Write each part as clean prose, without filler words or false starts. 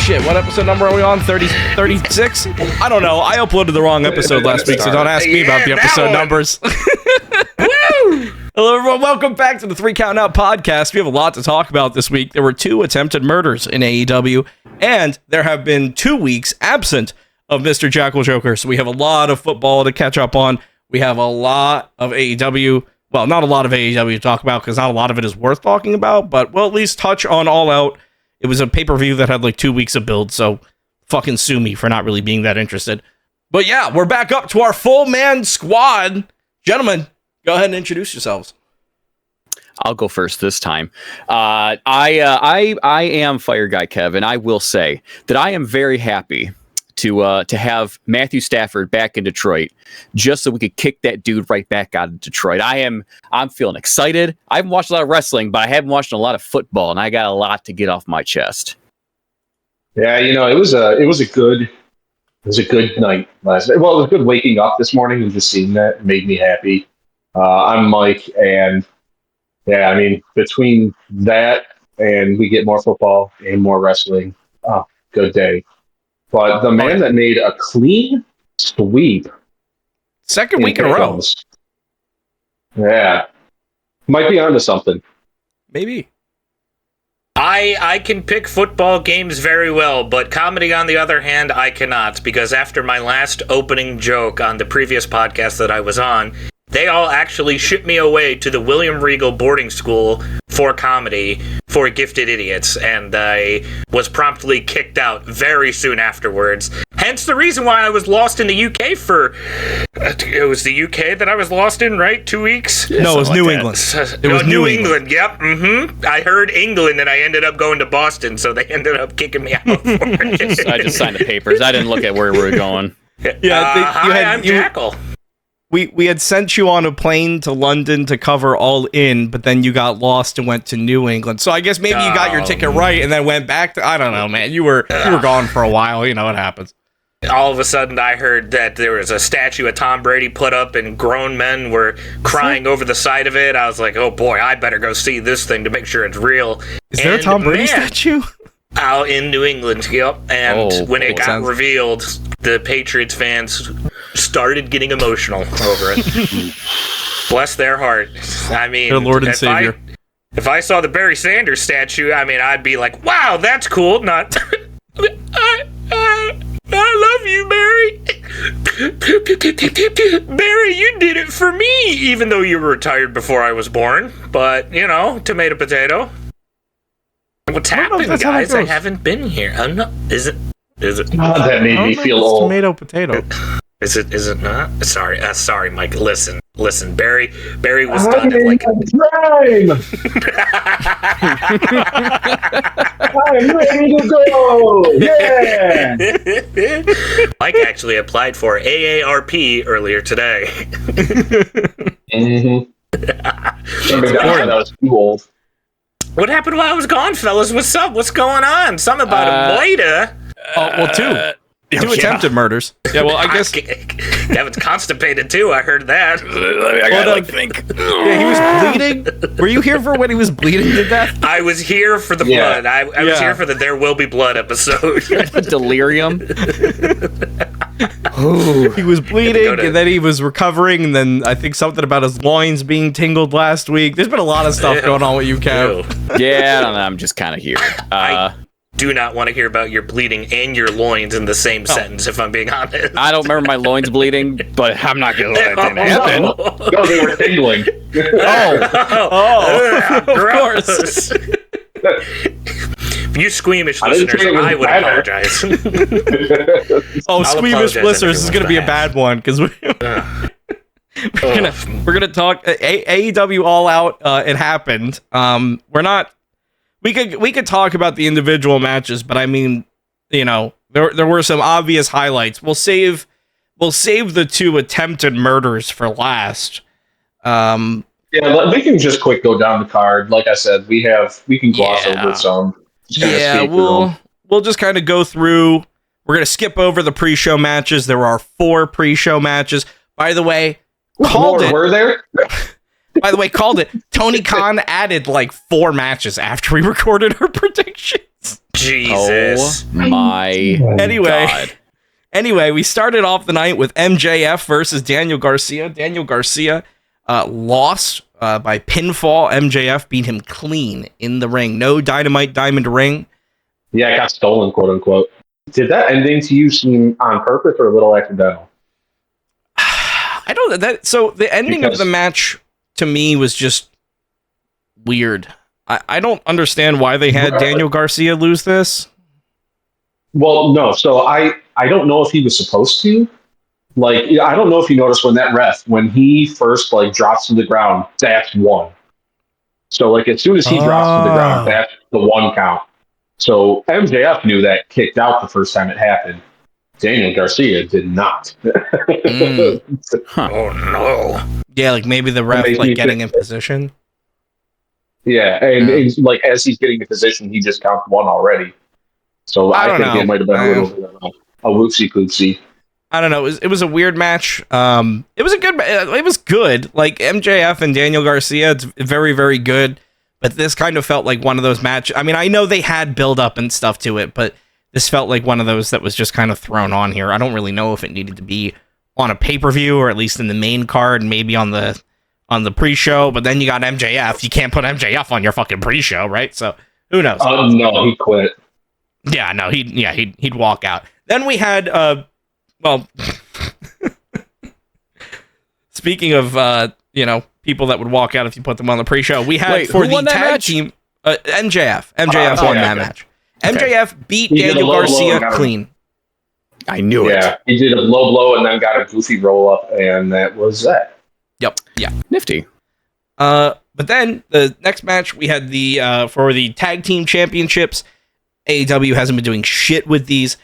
Shit, what episode number are we on? 36? I don't know. I uploaded the wrong episode last week, so don't ask me about the episode numbers. Hello, everyone. Welcome back to the 3 Count Out podcast. We have a lot to talk about this week. There were 2 attempted murders in AEW, and there have been 2 weeks absent of Mr. Jackal Joker, so we have a lot of football to catch up on. We have a lot of AEW. Well, not a lot of AEW to talk about, because not a lot of it is worth talking about, but we'll at least touch on All Out. It was a pay-per-view that had like 2 weeks of build, so fucking sue me for not really being that interested. But yeah, we're back up to our full-man squad. Gentlemen, go ahead and introduce yourselves. I'll go first this time. I am Fire Guy Kev, and I will say that I am very happy to have Matthew Stafford back in Detroit, just so we could kick that dude right back out of Detroit. I'm feeling excited. I haven't watched a lot of wrestling, but I haven't watched a lot of football, and I got a lot to get off my chest. Yeah, you know, it was a good night last night. Well, it was good waking up this morning and just seeing that. It made me happy. I'm Mike, and yeah, I mean, between that and we get more football and more wrestling, good day. But the man that made a clean sweep. Second week in a row. Yeah. Might be onto something. Maybe. I can pick football games very well, but comedy, on the other hand, I cannot, because after my last opening joke on the previous podcast that I was on, they all actually shipped me away to the William Regal boarding school for comedy for gifted idiots, and I was promptly kicked out very soon afterwards. Hence the reason why I was lost in the UK for... it was the UK that I was lost in, right? 2 weeks? No, it was New England. It was New England. Yep. Mm-hmm. I heard England, and I ended up going to Boston, so they ended up kicking me out for it. I just signed the papers. I didn't look at where we were going. Yeah, I'm Jackal. We had sent you on a plane to London to cover All In, but then you got lost and went to New England. So I guess maybe you got your ticket right and then went back to... I don't know, man. You were gone for a while. You know what happens. All of a sudden, I heard that there was a statue of Tom Brady put up and grown men were crying over the side of it. I was like, oh boy, I better go see this thing to make sure it's real. Is there a Tom Brady statue? Out in New England, yep. And when it got revealed, the Patriots fans started getting emotional over it. Bless their heart. I mean, their Lord and Savior. If I saw the Barry Sanders statue, I mean, I'd be like, wow, that's cool. Not, I love you, Barry. Barry, you did it for me, even though you were retired before I was born. But, you know, tomato, potato. What's happened, guys? I haven't been here. I'm not. Is it? That made me feel old. Tomato, potato. Is it not? Sorry, Mike. Listen. Barry was done at like. Time. I'm ready to go. Yeah. Mike actually applied for AARP earlier today. Mm-hmm. That was too old. What happened while I was gone, fellas? What's up? What's going on? Something about a waiter. Well, 2 attempted murders. Yeah, well, I guess Kevin's constipated too. I heard that. I think. Yeah, he was bleeding. Were you here for when he was bleeding to death? I was here for the blood. I was here for the There Will Be Blood episode. Delirium. He was bleeding, and then he was recovering, and then I think something about his loins being tingled last week. There's been a lot of stuff going on with you, Kev. Yeah, I don't know. I'm just kind of here. I do not want to hear about your bleeding and your loins in the same sentence, if I'm being honest. I don't remember my loins bleeding, but I'm not going to let that happen. No, they were tingling. Of course. You squeamish listeners, I would apologize. Squeamish listeners is going to be a bad one, because we're gonna talk AEW All Out. It happened. We could talk about the individual matches, but I mean, you know, there were some obvious highlights. We'll save the 2 attempted murders for last. Yeah, we can just quick go down the card. Like I said, we can gloss over some. Yeah, we'll just kind of go through. We're gonna skip over the pre-show matches. There are 4 pre-show matches. By the way, were there? By the way, called it. Tony Khan added like 4 matches after we recorded our predictions. Jesus. Oh my Anyway. God. Anyway, we started off the night with MJF versus Daniel Garcia. Daniel Garcia lost by pinfall. MJF beat him clean in the ring. No Dynamite Diamond ring. Yeah, it got stolen, quote unquote. Did that ending to you seem on purpose or a little accidental? I don't that. So the ending of the match to me was just weird. I don't understand why they had Daniel Garcia lose this. Well, no. So I don't know if he was supposed to. Like, I don't know if you noticed when that ref, when he first like drops to the ground, that's one. So like as soon as he drops to the ground, that's the one count. So MJF knew that kicked out the first time it happened. Daniel Garcia did not. Oh no. Yeah, like maybe the ref like getting in position. Yeah, and it's like as he's getting in position, he just counts one already. So I think it might have been a little bit of a whoopsie-poopsie. I don't know. It was a weird match. It was a good. It was good. Like MJF and Daniel Garcia, it's very, very good. But this kind of felt like one of those matches. I mean, I know they had build up and stuff to it, but this felt like one of those that was just kind of thrown on here. I don't really know if it needed to be on a pay-per-view or at least in the main card, and maybe on the pre-show. But then you got MJF. You can't put MJF on your fucking pre-show, right? So who knows? No, he quit. Yeah, no, he'd walk out. Then we had well, speaking of people that would walk out if you put them on the pre-show, we had for the tag team MJF won that match. Okay. MJF beat Daniel Garcia clean. I knew it. Yeah, he did a low blow and then got a goofy roll up, and that was that. Yep. Yeah. Nifty. But then the next match we had the for the tag team championships. AEW hasn't been doing shit with these.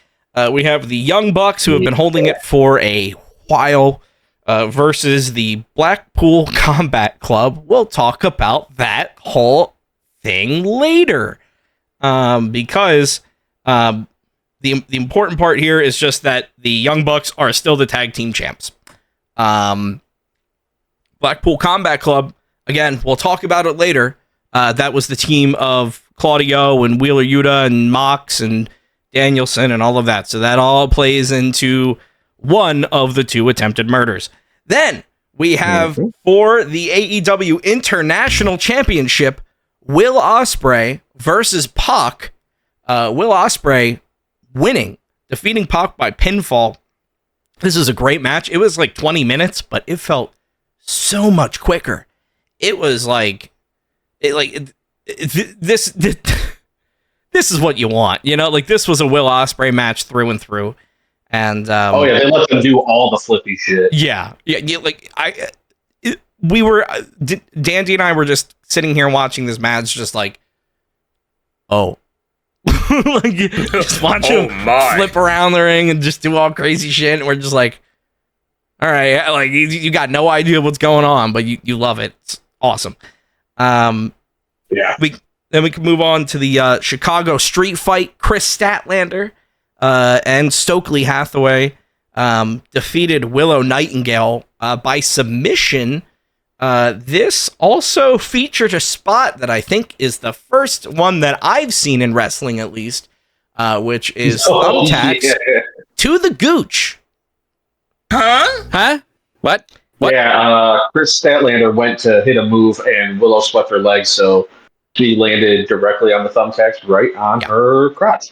We have the Young Bucks, who have been holding it for a while, versus the Blackpool Combat Club. We'll talk about that whole thing later, because the important part here is just that the Young Bucks are still the tag team champs. Blackpool Combat Club, again, we'll talk about it later. That was the team of Claudio and Wheeler Yuta and Mox and Danielson and all of that. So that all plays into one of the two attempted murders. Then we have for the AEW International Championship, Will Ospreay versus Pac. Will Ospreay winning, defeating Pac by pinfall. This is a great match. It was like 20 minutes, but it felt so much quicker. It was like, this is what you want, like this was a Will Ospreay match through and through. And they let them do all the flippy shit. Yeah, like Dandy and I were just sitting here watching this match, just like, like just watch him flip around the ring and just do all crazy shit, and we're just like, all right, like you got no idea what's going on, but you love it. It's awesome. Yeah. Then we can move on to the Chicago Street Fight. Chris Statlander and Stokely Hathaway defeated Willow Nightingale by submission. This also featured a spot that I think is the first one that I've seen in wrestling, at least, which is thumbtacks to the gooch. Huh? What? Yeah, Chris Statlander went to hit a move and Willow swept her leg, so she landed directly on the thumbtacks right on her crotch.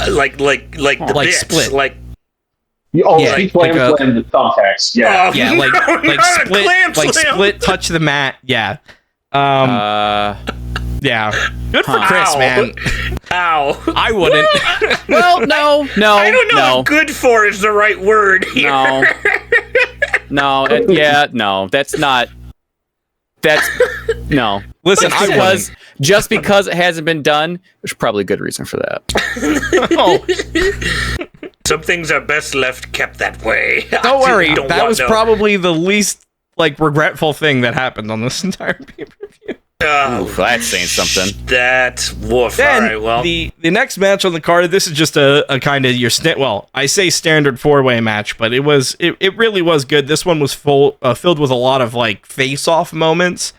Like the bits, split. She slammed the thumbtacks. Yeah, split, touch the mat. Yeah. Yeah. Good for Chris, man. Ow. I wouldn't. Well, no. I don't know if good for is the right word here. No, that's not. No. Listen, just because it hasn't been done, there's probably a good reason for that. Some things are best left kept that way. Don't worry, that was probably the least regretful thing that happened on this entire pay-per-view. Oof, that's saying something. That's woof. Then, all right, well, the next match on the card, this is just a kind of your I say standard 4-way match, but it really was good. This one was filled with a lot of face-off moments.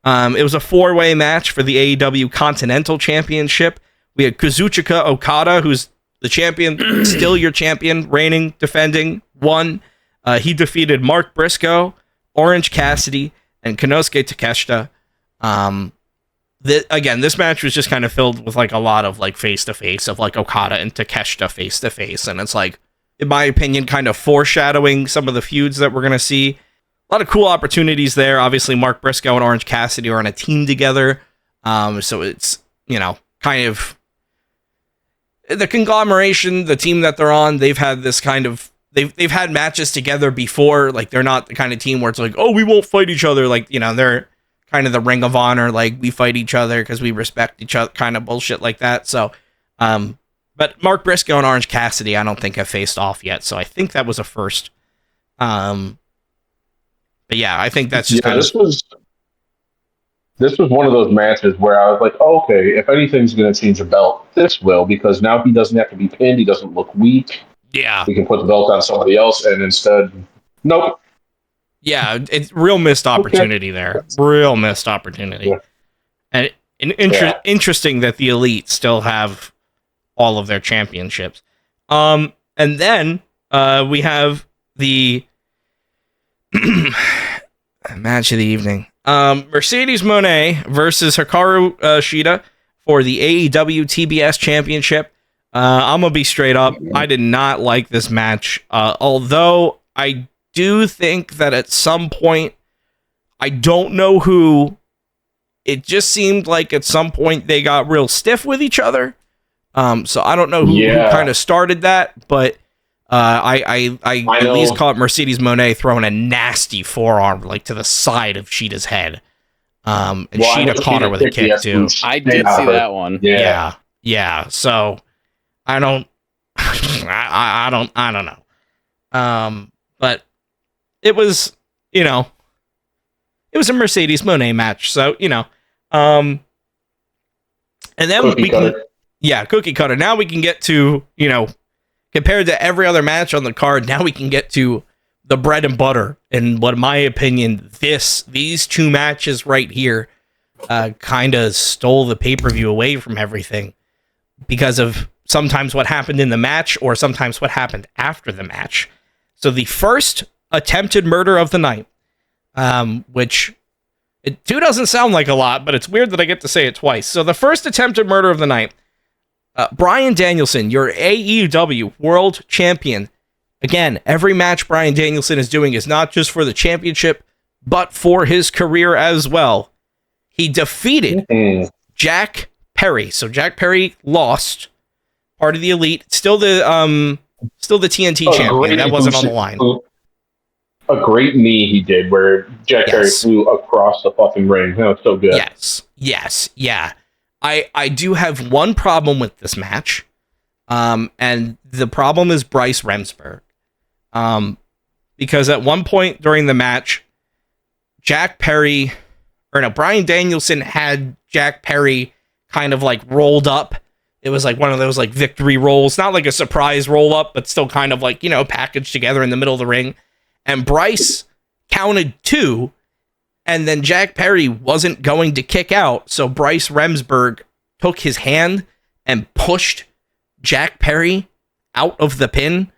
It was a 4-way match for the AEW Continental Championship. We had Kazuchika Okada, who's the champion, still your champion, reigning, defending, won. He defeated Mark Briscoe, Orange Cassidy, and Konosuke Takeshita. Again, this match was just kind of filled with like a lot of like face-to-face of like Okada and Takeshita face-to-face. And it's like, in my opinion, kind of foreshadowing some of the feuds that we're going to see. A lot of cool opportunities there. Obviously, Mark Briscoe and Orange Cassidy are on a team together. So it's, kind of the conglomeration, the team that they're on. They've had this kind of, they've had matches together before. Like, they're not the kind of team where it's like, oh, we won't fight each other. Like, they're kind of the Ring of Honor, like, we fight each other because we respect each other, kind of bullshit like that. So, but Mark Briscoe and Orange Cassidy, I don't think have faced off yet. So I think that was a first. But yeah, I think that's just This was one of those matches where I was like, oh, okay, if anything's going to change a belt, this will, because now he doesn't have to be pinned. He doesn't look weak. Yeah. We can put the belt on somebody else, and instead, nope. Yeah, it's real missed opportunity there. Real missed opportunity. Yeah. And interesting that the Elite still have all of their championships. And then we have the match of the evening. Mercedes Moné versus Hikaru Shida for the AEW TBS Championship. I'm going to be straight up. I did not like this match. Although I do think that at some point, I don't know who, it just seemed like at some point they got real stiff with each other. So I don't know who kind of started that, but I at least caught Mercedes Moné throwing a nasty forearm like to the side of Sheeta's head. And Sheeta caught her with a kick too. I did see that one. Yeah. So I don't I don't know. But it was, it was a Mercedes Moné match. So, and then cookie cutter. Now we can get to, compared to every other match on the card, now we can get to the bread and butter. And what, in my opinion, these two matches right here kind of stole the pay-per-view away from everything because of sometimes what happened in the match or sometimes what happened after the match. So the first attempted murder of the night, which it doesn't sound like a lot, but it's weird that I get to say it twice. So the first attempted murder of the night, Bryan Danielson, your AEW World Champion. Again, every match Bryan Danielson is doing is not just for the championship, but for his career as well. He defeated Jack Perry. So Jack Perry lost, part of the Elite, still the TNT champion. That wasn't on the line. A great knee he did where Jack Perry flew across the fucking ring. That was so good. Yes. I do have one problem with this match. And the problem is Bryce Remsburg. Because at one point during the match, Bryan Danielson had Jack Perry kind of like rolled up. It was like one of those like victory rolls, not like a surprise roll up, but still kind of like, packaged together in the middle of the ring. And Bryce counted 2, and then Jack Perry wasn't going to kick out. So Bryce Remsburg took his hand and pushed Jack Perry out of the pin.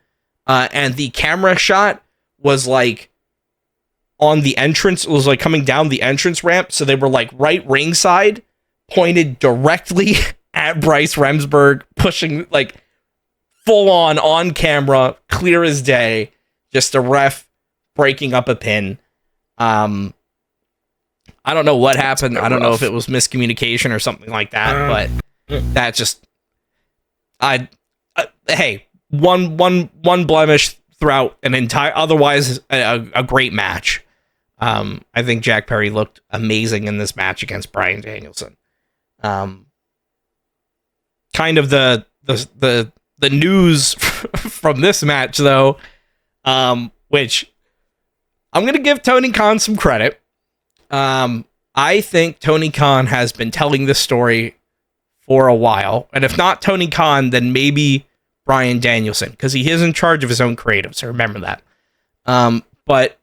And the camera shot was like on the entrance. It was like coming down the entrance ramp. So they were like right ringside, pointed directly at Bryce Remsburg, pushing like full on camera, clear as day, just a ref breaking up a pin. I don't know what happened. I don't know if it was miscommunication or something like that, but that just, hey, one blemish throughout an entire, otherwise a great match. I think Jack Perry looked amazing in this match against Bryan Danielson. Kind of the news from this match though, which I'm going to give Tony Khan some credit. I think Tony Khan has been telling this story for a while. And if not Tony Khan, then maybe Bryan Danielson, because he is in charge of his own creative. So remember that. But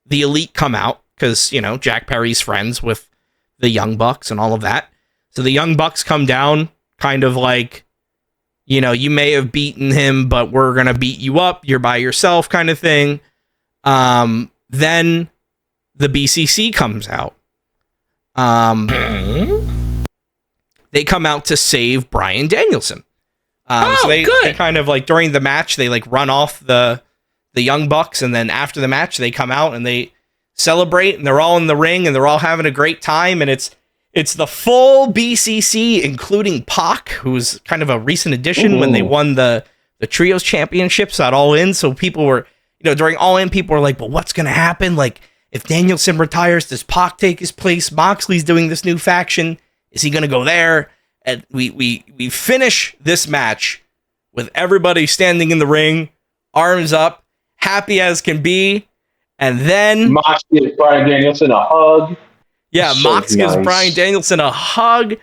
the Elite come out because, Jack Perry's friends with the Young Bucks and all of that. So the Young Bucks come down, kind of like, you know, you may have beaten him, but we're going to beat you up. You're by yourself kind of thing. Then the BCC comes out. They come out to save Bryan Danielson. So they kind of like during the match, they like run off the Young Bucks. And then after the match, they come out and they celebrate and they're all in the ring and they're all having a great time. And it's the full BCC, including Pac, who's kind of a recent addition when they won the Trios Championships at All In. So people were, you know, during All In, people were like, well, what's going to happen? Like, if Danielson retires, does Pac take his place? Moxley's doing this new faction. Is he going to go there? And we finish this match with everybody standing in the ring, arms up, happy as can be. And then Mox gives Bryan Danielson a hug. Yeah, so Mox gives Bryan Danielson a hug.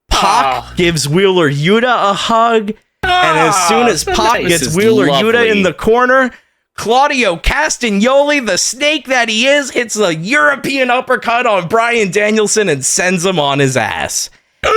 Pac gives Wheeler Yuta a hug. And as soon as Pac gets Wheeler Yuta in the corner, Claudio Castagnoli, the snake that he is, hits a European uppercut on Bryan Danielson and sends him on his ass.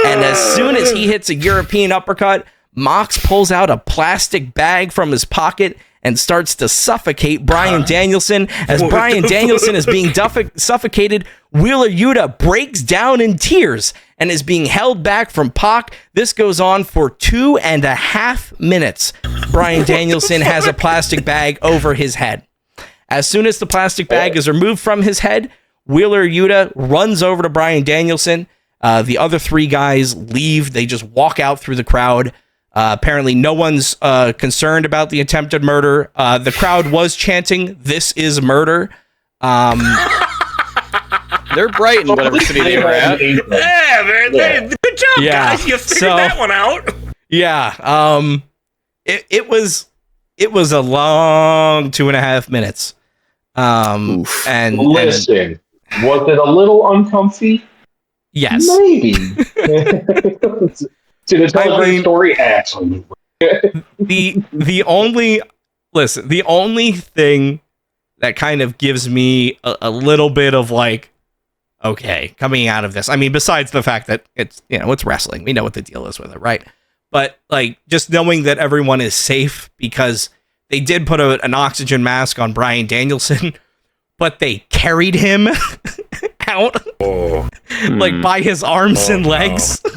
And as soon as he hits a European uppercut, Mox pulls out a plastic bag from his pocket and starts to suffocate Bryan Danielson. As Bryan Danielson is being suffocated, Wheeler Yuta breaks down in tears and is being held back from Pac. This goes on for 2.5 minutes. Bryan Danielson has a plastic bag over his head. As soon as the plastic bag is removed from his head, Wheeler Yuta runs over to Bryan Danielson. The other three guys leave. They just walk out through the crowd. Apparently no one's concerned about the attempted murder. The crowd was chanting, "This is murder." They're bright in whatever city they were at. Yeah, man. Good job, guys. You figured that one out. Yeah. It was a long 2.5 minutes. And listen, was it a little uncomfy? Yes. Maybe. To tell a great story, absolutely. the only thing that kind of gives me a little bit of like, okay, coming out of this. I mean, besides the fact that it's, you know, it's wrestling. We know what the deal is with it, right? But like just knowing that everyone is safe because they did put an oxygen mask on Bryan Danielson, but they carried him out like by his arms and legs. No.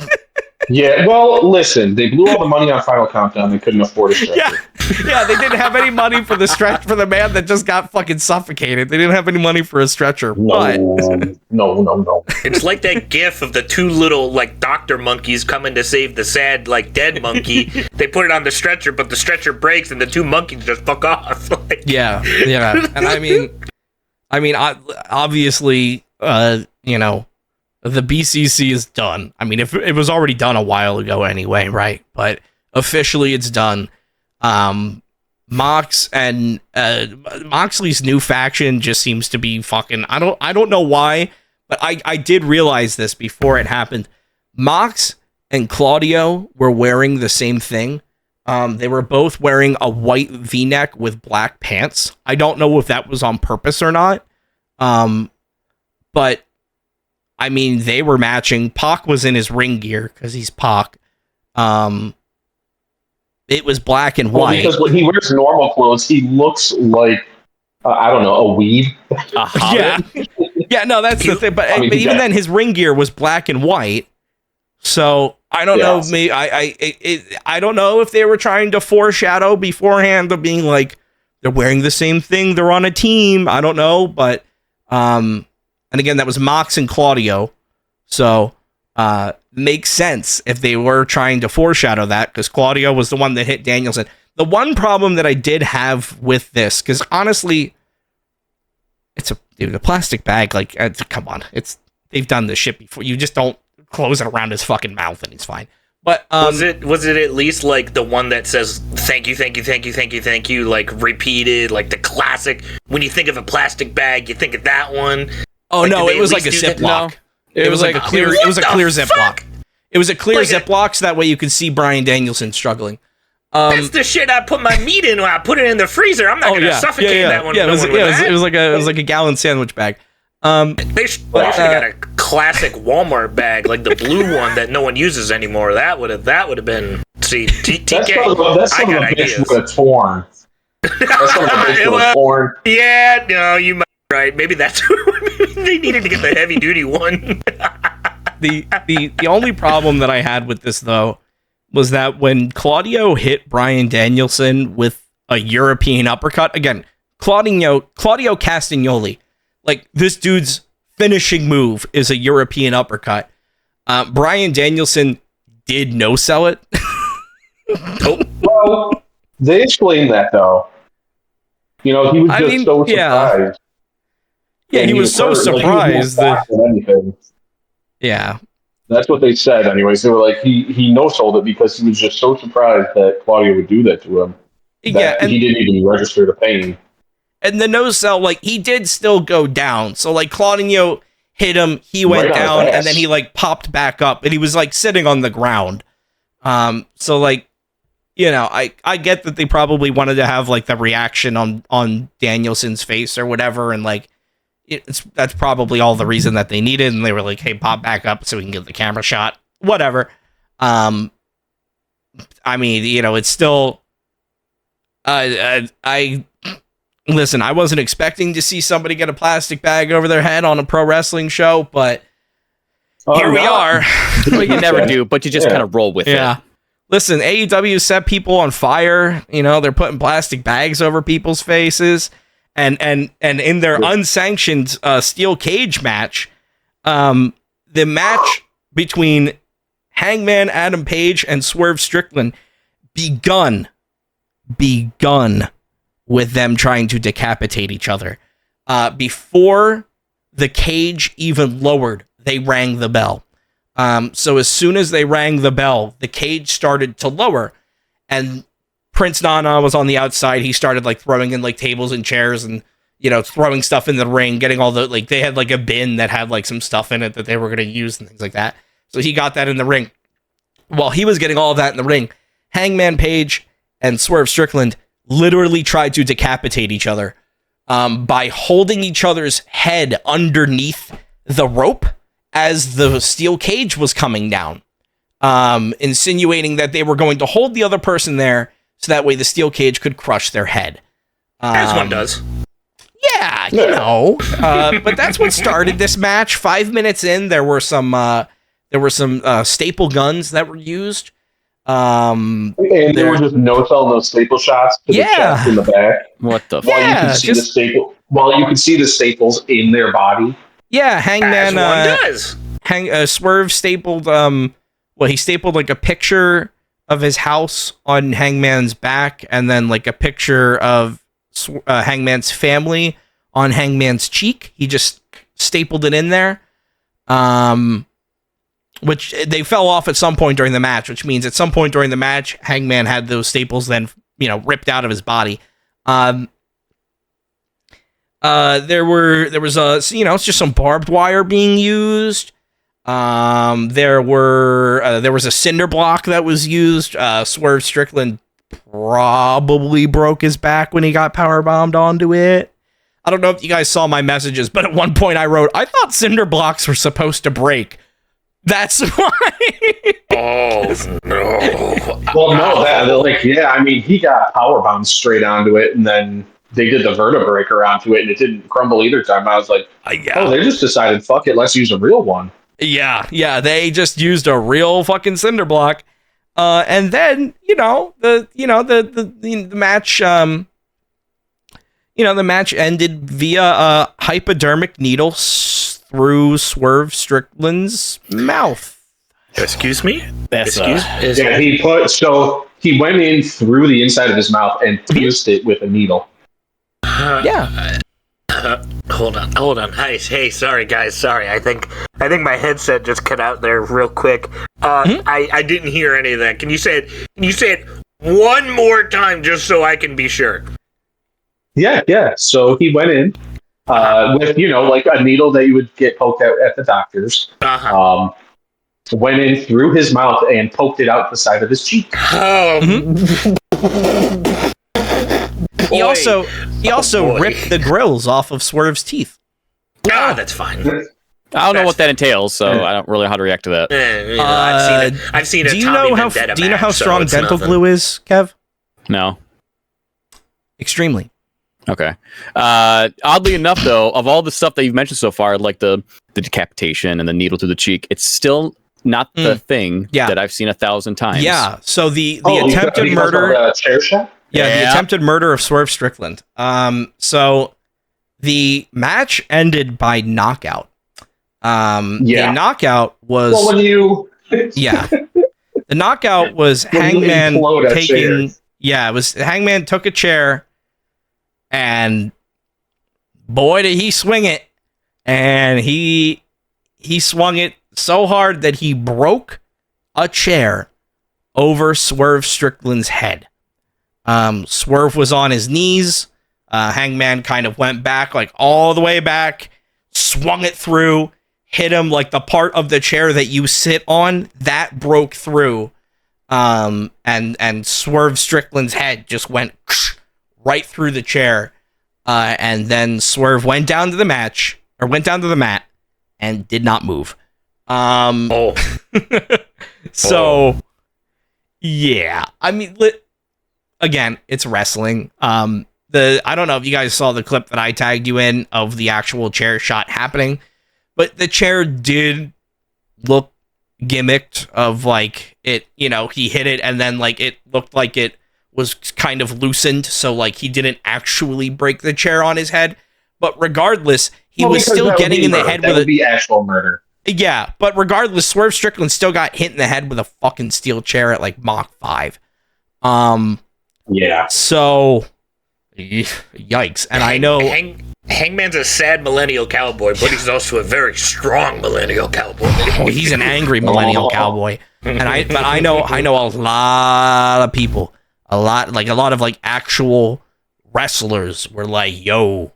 Yeah, well, listen, they blew all the money on Final Countdown. They couldn't afford a stretcher. Yeah, they didn't have any money for the stretch for the man that just got fucking suffocated. They didn't have any money for a stretcher. No. It's like that gif of the two little, like, doctor monkeys coming to save the sad, like, dead monkey. They put it on the stretcher, but the stretcher breaks and the two monkeys just fuck off. Yeah. And I mean, obviously, you know, the BCC is done. I mean, if it was already done a while ago anyway, right? But officially it's done. Mox and Moxley's new faction just seems to be fucking, I don't know why, but I did realize this before it happened. Mox and Claudio were wearing the same thing. They were both wearing a white V-neck with black pants. I don't know if that was on purpose or not. But I mean, they were matching. Pac was in his ring gear because he's Pac. It was black and white. Because when he wears normal clothes, he looks like, I don't know, a weed. Yeah, no, that's the thing. But even then, his ring gear was black and white. So I don't know. I don't know if they were trying to foreshadow beforehand of being like they're wearing the same thing. They're on a team. I don't know, but and again, that was Mox and Claudio. So, makes sense if they were trying to foreshadow that, because Claudio was the one that hit Danielson. The one problem that I did have with this, because honestly, it's a plastic bag. Like, come on, they've done this shit before. You just don't close it around his fucking mouth and he's fine. But was it at least like the one that says thank you, like repeated, like the classic? When you think of a plastic bag, you think of that one. Oh, like, no, it was like a Ziploc. It was like a clear Ziploc. It was a clear Ziploc, so that way you could see Bryan Danielson struggling. That's the shit I put my meat in when I put it in the freezer. I'm not gonna suffocate that one. Yeah, it was like a gallon sandwich bag. They should have got a classic Walmart bag, like the blue one that no one uses anymore. That would have been. See, TK, that's I got a ideas. bitch would have torn. That's what a bitch would have torn. Yeah, no, you might be right. Maybe that's maybe they needed to get the heavy duty one. The only problem that I had with this though was that when Claudio hit Bryan Danielson with a European uppercut, again, Claudio Castagnoli, like this dude's finishing move is a European uppercut. Bryan Danielson did no sell it. Well, they explained that though. You know, he was just so surprised. Yeah, he was so surprised that anything. Yeah. That's what they said anyways. They were like, he no-sold it because he was just so surprised that Claudio would do that to him. Yeah, and he didn't even register the pain. And the no-sell, like, he did still go down. So, like, Claudio hit him, he went Right down, and then he, like, popped back up, and he was, like, sitting on the ground. So, like, you know, I get that they probably wanted to have, like, the reaction on Danielson's face or whatever, and, like, that's probably all the reason that they needed, and they were like, hey, pop back up so we can get the camera shot. Whatever. I mean, you know, it's still... Listen, I wasn't expecting to see somebody get a plastic bag over their head on a pro wrestling show, but here we are. Well, you never do, but you just kind of roll with it. Listen, AEW set people on fire. You know, they're putting plastic bags over people's faces. And in their unsanctioned steel cage match, the match between Hangman Adam Page and Swerve Strickland begun with them trying to decapitate each other. Before the cage even lowered, they rang the bell. So as soon as they rang the bell, the cage started to lower, and Prince Nana was on the outside. He started like throwing in like tables and chairs and, you know, throwing stuff in the ring, getting all the, like, they had like a bin that had like some stuff in it that they were going to use and things like that. So he got that in the ring. While he was getting all of that in the ring, Hangman Page and Swerve Strickland literally tried to decapitate each other by holding each other's head underneath the rope as the steel cage was coming down, insinuating that they were going to hold the other person there so that way the steel cage could crush their head. As one does. Yeah, you know. But that's what started this match. 5 minutes in, there were some staple guns that were used. And there were just no-sell, no staple shots to the chest in the back. What the fuck? While you could see the staples in their body. Yeah, Hangman As one does. Swerve stapled he stapled like a picture of his house on Hangman's back, and then like a picture of Hangman's family on Hangman's cheek. He just stapled it in there. Which they fell off at some point during the match, which means at some point during the match, Hangman had those staples then, you know, ripped out of his body. There was you know, it's just some barbed wire being used. There was a cinder block that was used. Swerve Strickland probably broke his back when he got powerbombed onto it. I don't know if you guys saw my messages, but at one point I wrote, I thought cinder blocks were supposed to break. That's why. Oh no! Well, no, I mean, he got powerbombed straight onto it, and then they did the vertebreaker onto it, and it didn't crumble either time. I was like, oh, they just decided, fuck it, let's use a real one. Yeah, they just used a real fucking cinder block, and then the match, the match ended via a hypodermic needle through Swerve Strickland's mouth. Excuse me? He went in through the inside of his mouth and pierced it with a needle. Hold on. Hey, sorry guys. Sorry. I think my headset just cut out there real quick. I didn't hear any of that. Can you say it one more time just so I can be sure? Yeah. So he went in with, like a needle that you would get poked out at the doctor's. Went in through his mouth and poked it out the side of his cheek. He also ripped the grills off of Swerve's teeth. That's fine. I don't know what that entails, so I don't really know how to react to that. I've seen it. Do you know how strong dental glue is, Kev? No. Extremely. Okay. Oddly enough, though, of all the stuff that you've mentioned so far, like the decapitation and the needle through the cheek, it's still not the thing that I've seen 1,000 times. Yeah. So the attempted murder. Chair shot? Yeah, the attempted murder of Swerve Strickland. So the match ended by knockout. The knockout was the knockout was Hangman taking it was Hangman took a chair and boy did he swing it, and he swung it so hard that he broke a chair over Swerve Strickland's head. Swerve was on his knees. Hangman kind of went back, like all the way back, swung it through, hit him like the part of the chair that you sit on that broke through, and Swerve Strickland's head just went right through the chair, and then Swerve went down to the mat and did not move. So yeah, I mean, again, it's wrestling. I don't know if you guys saw the clip that I tagged you in of the actual chair shot happening, but the chair did look gimmicked of like it, he hit it and then like it looked like it was kind of loosened. So like he didn't actually break the chair on his head, but regardless, he was still getting in the head with be actual murder. Yeah. But regardless, Swerve Strickland still got hit in the head with a fucking steel chair at like Mach 5. Yeah. So yikes. And I know Hangman's a sad millennial cowboy, but he's also a very strong millennial cowboy. He's an angry millennial cowboy. And I know a lot of people, a lot of like actual wrestlers were like, yo,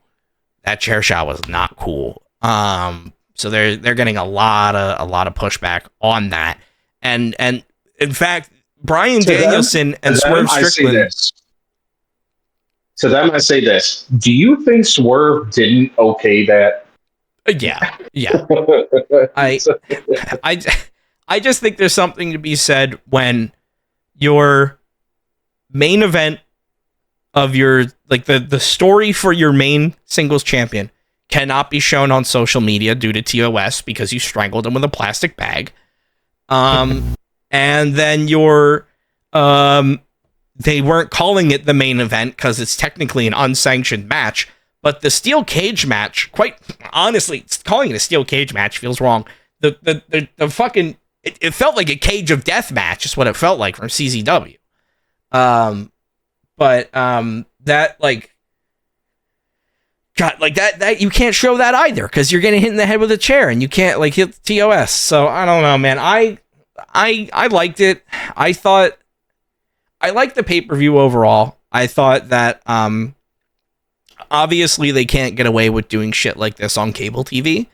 that chair shot was not cool. So they're getting a lot of pushback on that. And in fact, Bryan Danielson and Swerve Strickland. To them, I say this. Do you think Swerve didn't okay that? Yeah. I just think there's something to be said when your main event of your, like the story for your main singles champion cannot be shown on social media due to TOS because you strangled him with a plastic bag. And then your, they weren't calling it the main event because it's technically an unsanctioned match, but the steel cage match, quite honestly, calling it a steel cage match feels wrong. The fucking, it felt like a cage of death match is what it felt like from CZW. But that like, God, like that you can't show that either because you're getting hit in the head with a chair and you can't like hit TOS. So I don't know, man. I liked it. I liked the pay-per-view overall. I thought that obviously they can't get away with doing shit like this on cable TV.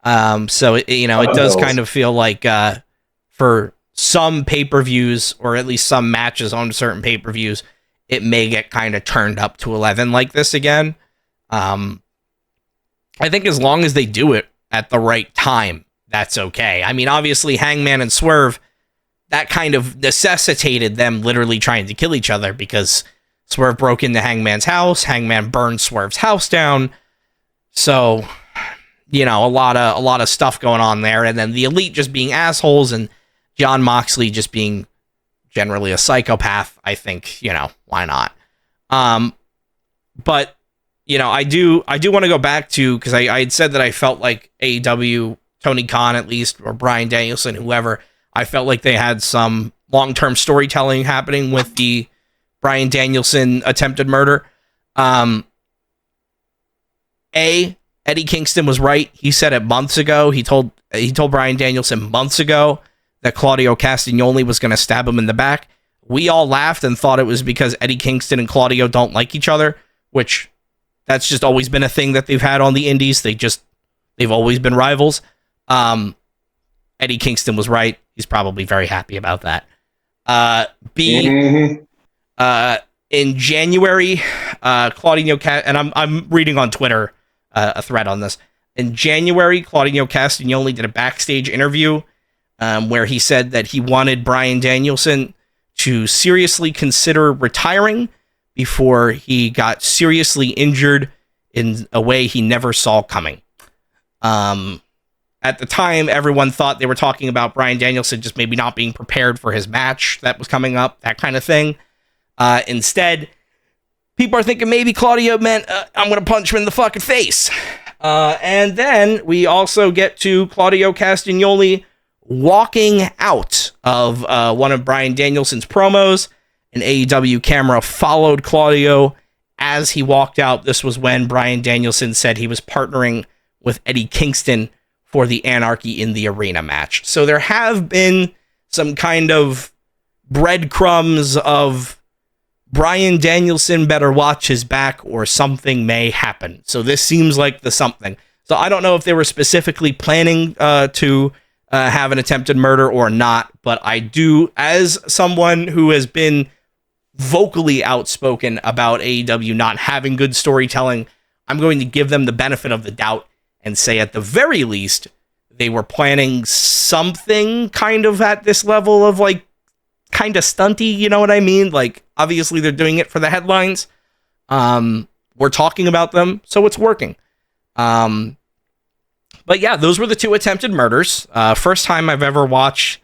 So it does kind of feel like for some pay-per-views or at least some matches on certain pay-per-views, it may get kind of turned up to 11 like this again. I think as long as they do it at the right time, that's okay. I mean, obviously Hangman and Swerve, that kind of necessitated them literally trying to kill each other because Swerve broke into Hangman's house. Hangman burned Swerve's house down. So, a lot of stuff going on there. And then the Elite just being assholes and Jon Moxley just being generally a psychopath. I think, why not? But, I do want to go back to, because I had said that I felt like AEW, Tony Khan at least, or Bryan Danielson, whoever, I felt like they had some long-term storytelling happening with the Bryan Danielson attempted murder. Eddie Kingston was right. He said it months ago. He told Bryan Danielson months ago that Claudio Castagnoli was going to stab him in the back. We all laughed and thought it was because Eddie Kingston and Claudio don't like each other, which that's just always been a thing that they've had on the indies. They've always been rivals. Eddie Kingston was right. He's probably very happy about that. In January, Claudio and I'm reading on Twitter a thread on this. In January, Claudio Castagnoli did a backstage interview where he said that he wanted Bryan Danielson to seriously consider retiring before he got seriously injured in a way he never saw coming. At the time, everyone thought they were talking about Bryan Danielson just maybe not being prepared for his match that was coming up, that kind of thing. Instead, people are thinking maybe Claudio meant, I'm going to punch him in the fucking face. And then we also get to Claudio Castagnoli walking out of one of Bryan Danielson's promos. An AEW camera followed Claudio as he walked out. This was when Bryan Danielson said he was partnering with Eddie Kingston for the Anarchy in the Arena match. So there have been some kind of breadcrumbs of Bryan Danielson better watch his back or something may happen. So this seems like the something. So I don't know if they were specifically planning to have an attempted murder or not, but I do, as someone who has been vocally outspoken about AEW not having good storytelling, I'm going to give them the benefit of the doubt and say at the very least they were planning something kind of at this level of like kind of stunty, you know what I mean? Like obviously they're doing it for the headlines. We're talking about them, so it's working. But yeah, those were the two attempted murders. First time I've ever watched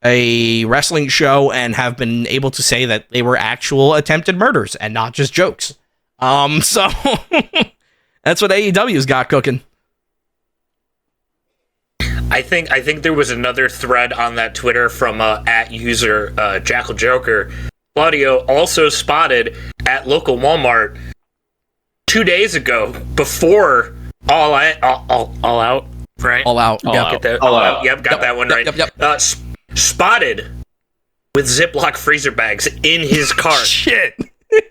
a wrestling show and have been able to say that they were actual attempted murders and not just jokes. So that's what AEW's got cooking. I think there was another thread on that Twitter from @user Jackal Joker. Claudio also spotted at local Walmart 2 days ago before All Out, right? All Out. All out. All out. Yep, got that one right. Yep. Spotted with Ziploc freezer bags in his car. Shit.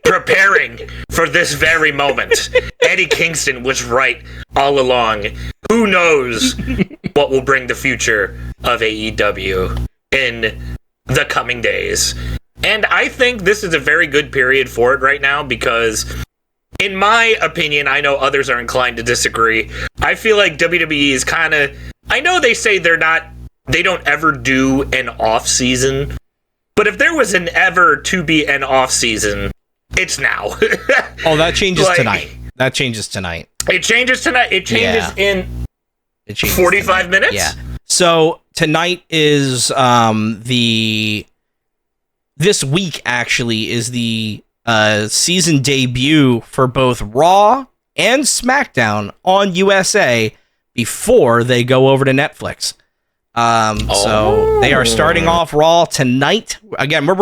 Preparing for this very moment. Eddie Kingston was right all along. Who knows what will bring the future of AEW in the coming days. And I think this is a very good period for it right now because, in my opinion, I know others are inclined to disagree. I feel like WWE is kind of... I know they say they don't ever do an off season, but if there was an ever to be an off season, it's now. Oh, that changes tonight. That changes tonight. It changes tonight. It changes in 45 minutes? Yeah. So tonight is this week actually is the season debut for both Raw and SmackDown on USA before they go over to Netflix. So they are starting off Raw tonight. Again, we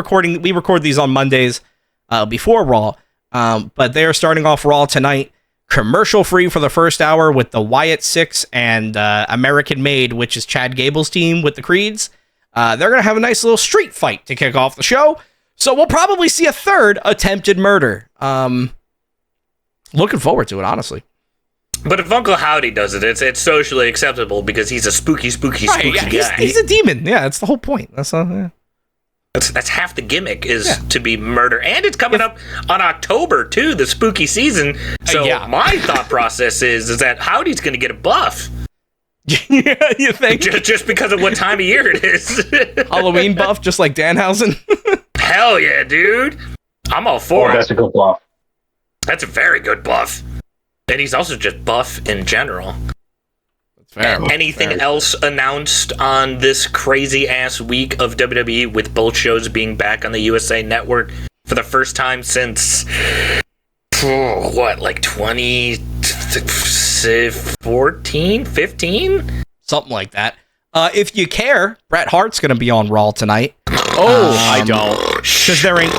record these on Mondays before Raw, but they are starting off Raw tonight, commercial free for the first hour with the Wyatt Six and American Made, which is Chad Gable's team with the Creeds. They're going to have a nice little street fight to kick off the show. So we'll probably see a third attempted murder. Looking forward to it, honestly. But if Uncle Howdy does it, it's socially acceptable because he's a spooky guy. He's a demon. Yeah, that's the whole point. That's half the gimmick is to be murder. And it's coming up on October, too, the spooky season. So my thought process is that Howdy's going to get a buff. Yeah, you think? Just because of what time of year it is. Halloween buff, just like Danhausen? Hell yeah, dude. I'm all for it. That's a good buff. That's a very good buff. And he's also just buff in general. That's fair. Anything else announced on this crazy-ass week of WWE with both shows being back on the USA Network for the first time since, like 2014, 15? Something like that. If you care, Bret Hart's going to be on Raw tonight. I don't. Because they're in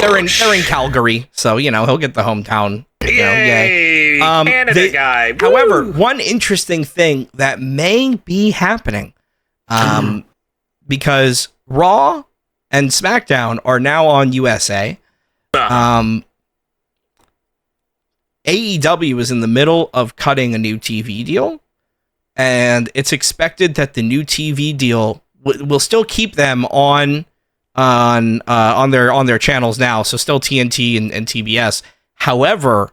Calgary, so he'll get the hometown. Yay! Canada guy. However, one interesting thing that may be happening, because Raw and SmackDown are now on USA. AEW is in the middle of cutting a new TV deal, and it's expected that the new TV deal will still keep them on their channels now, so still TNT and TBS. However,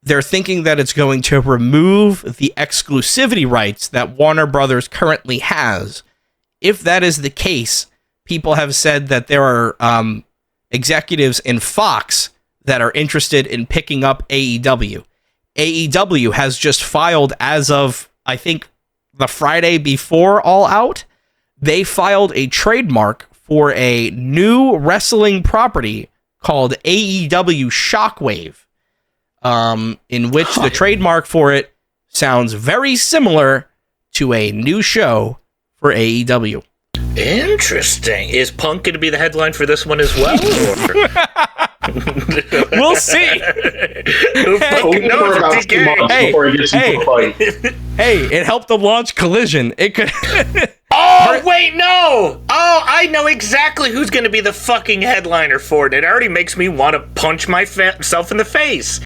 they're thinking that it's going to remove the exclusivity rights that Warner Brothers currently has. If that is the case, people have said that there are executives in Fox that are interested in picking up AEW. AEW has just filed, as of, I think, the Friday before All Out, they filed a trademark for a new wrestling property called AEW Shockwave, in which the trademark for it sounds very similar to a new show for AEW. Interesting. Is Punk going to be the headline for this one as well? We'll see. Who fucking knows? Hey, it helped them launch Collision. It could. Oh, wait, no! Oh, I know exactly who's going to be the fucking headliner for it. It already makes me want to punch myself in the face.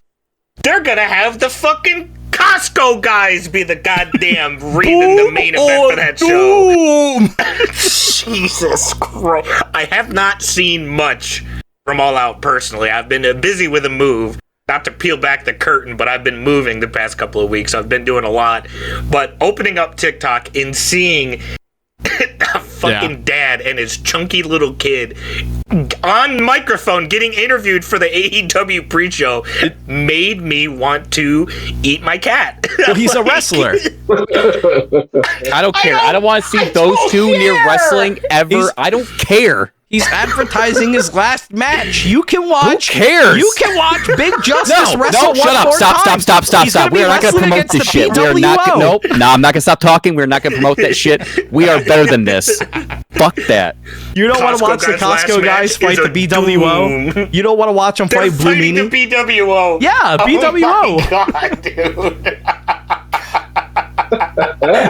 They're going to have the fucking Costco guys be the goddamn reason the main event for that show. Jesus Christ. I have not seen much from All Out personally. I've been busy with a move. Not to peel back the curtain, but I've been moving the past couple of weeks. I've been doing a lot. But opening up TikTok and seeing a fucking dad and his chunky little kid on microphone getting interviewed for the AEW pre-show made me want to eat my cat. Well, he's a wrestler. I don't care. I don't want to see those two near wrestling ever. I don't care. He's advertising his last match. You can watch. Who cares? You can watch Big Justice wrestle. No, shut up. Stop. We are not going to promote this shit. We are not. Nope. No, I'm not going to stop talking. We're not going to promote that shit. We are better than this. Fuck that. You don't want to watch the Costco guys fight the BWO? Doom. You don't want to watch them fight Blue Meanie? The BWO. Yeah, BWO. Oh my God, dude.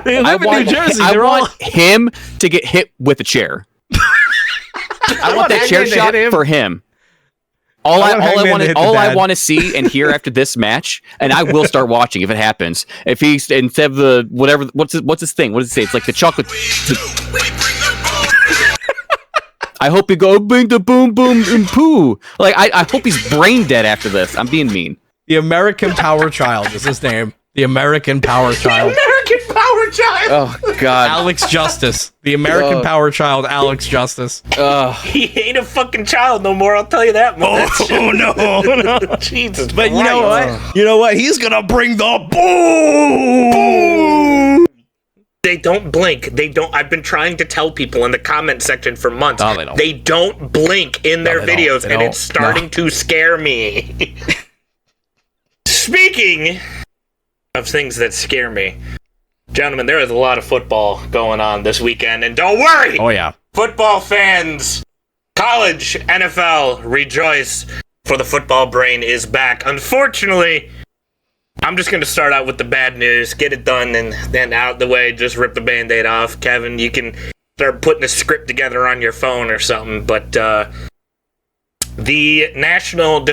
They live in New Jersey. I want him to get hit with a chair. I want that chair shot for him. All I want to see and hear after this match, and I will start watching if it happens. If he's instead of the whatever, what's his thing? What does it say? It's like the chocolate. I hope he go bring the boom boom and poo. Like I hope he's brain dead after this. I'm being mean. The American Power Child is his name. The American Power Child. The American Power Child. Oh God. Alex Justice. The American Power Child. Alex Justice. He ain't a fucking child no more. I'll tell you that much. Oh no. Jesus. But you know what? You know what? He's gonna bring the boom. They don't blink. They don't. I've been trying to tell people in the comment section for months. No, they don't. They don't blink in their videos, and it's starting to scare me. Speaking of things that scare me, gentlemen, there is a lot of football going on this weekend, and don't worry! Oh, yeah. Football fans, college, NFL, rejoice, for the football brain is back. Unfortunately, I'm just going to start out with the bad news, get it done, and then out the way, just rip the Band-Aid off. Kevin, you can start putting a script together on your phone or something, but the national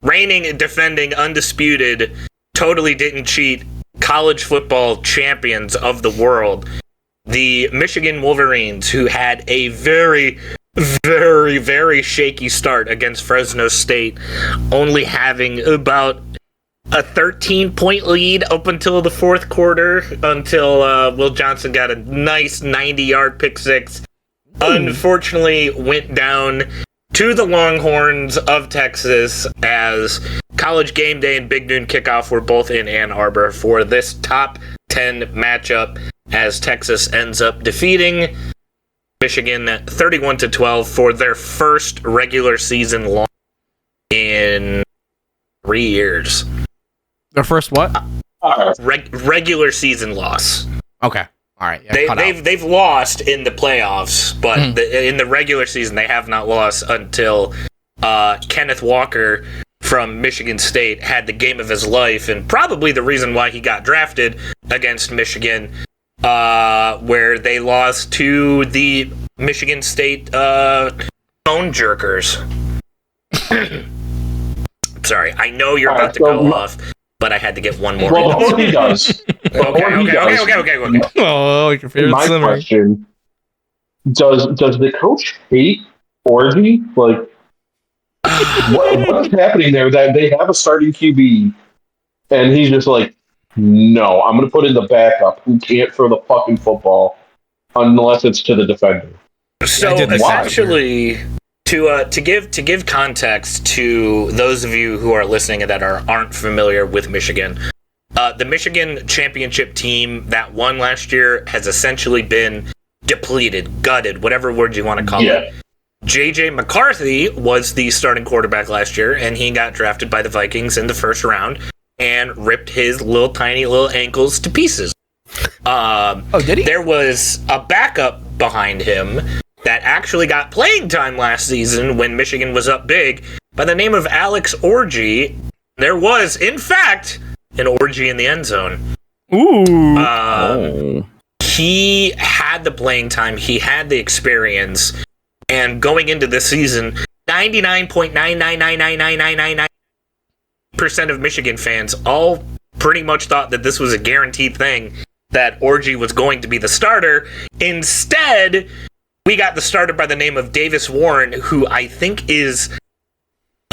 reigning, defending, undisputed, totally didn't cheat college football champions of the world, the Michigan Wolverines, who had a very, very, very shaky start against Fresno State, only having about a 13-point lead up until the fourth quarter, until Will Johnson got a nice 90-yard pick six. Unfortunately, went down to the Longhorns of Texas, as College Game Day and Big Noon Kickoff were both in Ann Arbor for this top 10 matchup, as Texas ends up defeating Michigan 31-12 for their first regular season loss in 3 years. Their first what? Regular season loss. Okay. All right. Yeah, they've lost in the playoffs, but in the regular season they have not lost until Kenneth Walker from Michigan State had the game of his life, and probably the reason why he got drafted against Michigan, where they lost to the Michigan State phone jerkers. Sorry, I know you're about to go off, but I had to get one more. Well, before he does. Okay. Oh, your favorite my swimmer. question: Does the coach hate Orgy? Like, What is happening there? That they have a starting QB, and he's just like, no, I'm going to put in the backup who can't throw the fucking football unless it's to the defender. So essentially, to give context to those of you who are listening that aren't familiar with Michigan, the Michigan championship team that won last year has essentially been depleted, gutted, whatever word you want to call it. JJ McCarthy was the starting quarterback last year, and he got drafted by the Vikings in the first round and ripped his tiny little ankles to pieces. Did he? There was a backup behind him that actually got playing time last season when Michigan was up big by the name of Alex Orji. There was, in fact, an orgy in the end zone. Ooh. He had the playing time. He had the experience. And going into this season, 99.9999999% of Michigan fans all pretty much thought that this was a guaranteed thing, that Orji was going to be the starter. Instead, we got the starter by the name of Davis Warren, who I think is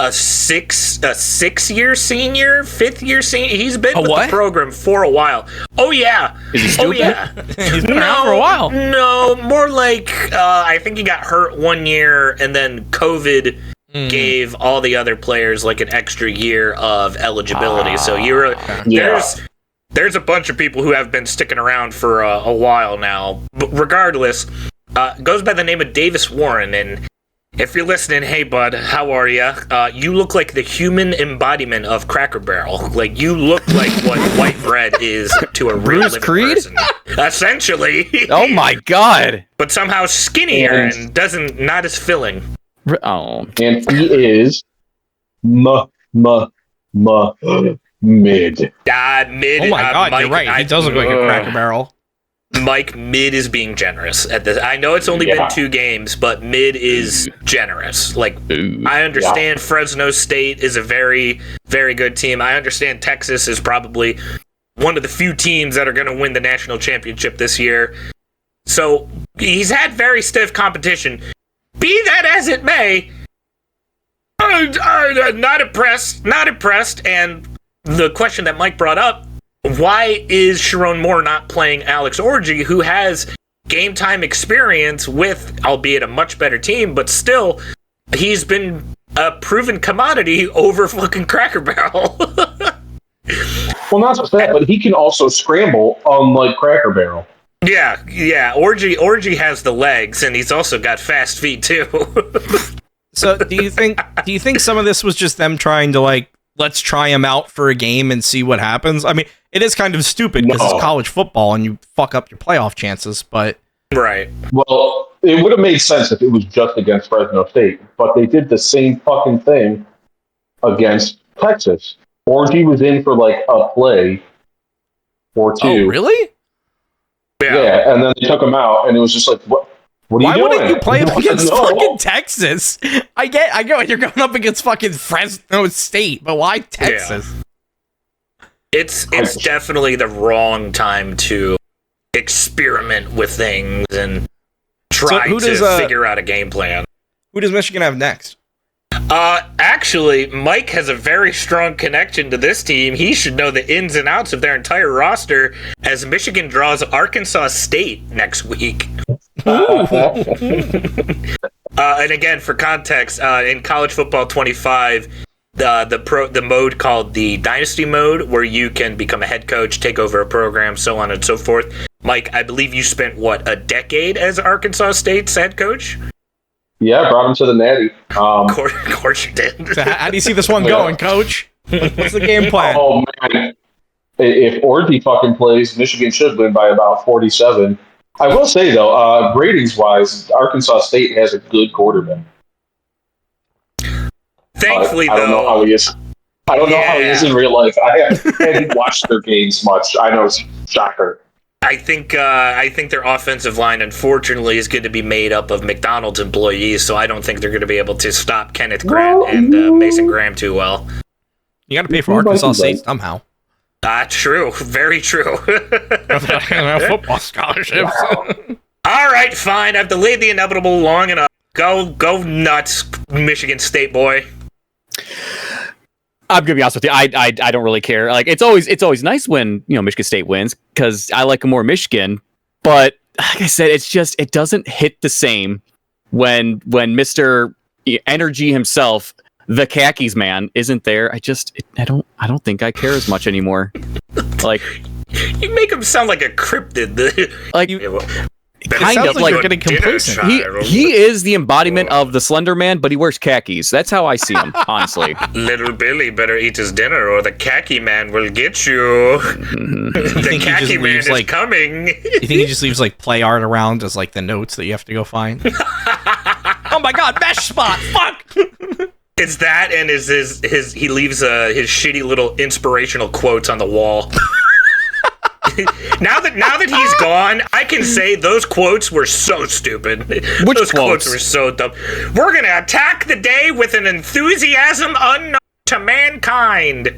a six-year senior, fifth-year senior. He's been with the program for a while. Oh, yeah. Is he stupid? Oh, yeah. He's been around for a while. No, more like I think he got hurt 1 year, and then COVID gave all the other players like an extra year of eligibility. So there's a bunch of people who have been sticking around for a while now. But regardless, goes by the name of Davis Warren, and if you're listening, hey bud, how are you? You look like the human embodiment of Cracker Barrel. Like, you look like what white bread is to a real living person. Essentially. Oh my god. But somehow skinnier and not as filling. Oh. And he is mid. Mid. Oh my god, Mike, you're right. He does look like a Cracker Barrel. Mike, mid is being generous at this. I know it's only been 2 games, but mid is generous. Like, I understand Fresno State is a very, very good team. I understand Texas is probably one of the few teams that are going to win the national championship this year. So he's had very stiff competition. Be that as it may, not impressed. And the question that Mike brought up, why is Sharon Moore not playing Alex Orji, who has game time experience with, albeit a much better team, but still, he's been a proven commodity over fucking Cracker Barrel. Well, not just that, but he can also scramble unlike Cracker Barrel. Yeah. Orji has the legs, and he's also got fast feet too. So, do you think some of this was just them trying to, like, let's try him out for a game and see what happens? I mean, it is kind of stupid because it's college football and you fuck up your playoff chances, but... Right. Well, it would have made sense if it was just against Fresno State, but they did the same fucking thing against Texas. Orji was in for, like, a play or 2. Oh, really? Yeah, and then they took him out, and it was just like, what are you doing? Why wouldn't you play him against fucking Texas? I get it, you're going up against fucking Fresno State, but why Texas? Yeah. It's definitely the wrong time to experiment with things and try to figure out a game plan. Who does Michigan have next? Actually, Mike has a very strong connection to this team. He should know the ins and outs of their entire roster as Michigan draws Arkansas State next week. And again, for context, in College Football 25, the mode called the Dynasty mode, where you can become a head coach, take over a program, so on and so forth. Mike, I believe you spent, a decade as Arkansas State's head coach? Yeah, brought him to the Natty. Of course you did. So how do you see this one going, Coach? What's the game plan? Oh, man. If Orji fucking plays, Michigan should win by about 47. I will say, though, ratings-wise, Arkansas State has a good quarterback. Thankfully, I don't know how he is. I don't know how he is in real life. I haven't watched their games much. I know it's shocker. I think their offensive line, unfortunately, is going to be made up of McDonald's employees, so I don't think they're going to be able to stop Kenneth Grant and Mason Graham too well. You got to pay for Arkansas State somehow. True. Very true. Football scholarships. All right, fine. I've delayed the inevitable long enough. Go nuts, Michigan State boy. I'm gonna be honest with you. I don't really care. Like it's always nice when Michigan State wins because I like more Michigan. But like I said, it doesn't hit the same when Mr. Energy himself, the khakis man, isn't there. I don't think I care as much anymore. Like you make him sound like a cryptid. Like kind of like getting complacent. He is the embodiment of the Slender Man, but he wears khakis. That's how I see him, honestly. Little Billy better eat his dinner, or the khaki man will get you. The khaki man is coming. You think he just leaves like play art around as like the notes that you have to go find? Oh my God, mesh spot! Fuck! It's that, and he leaves his shitty little inspirational quotes on the wall. Now that he's gone, I can say those quotes were so stupid. Those quotes were so dumb. We're gonna attack the day with an enthusiasm unknown to mankind.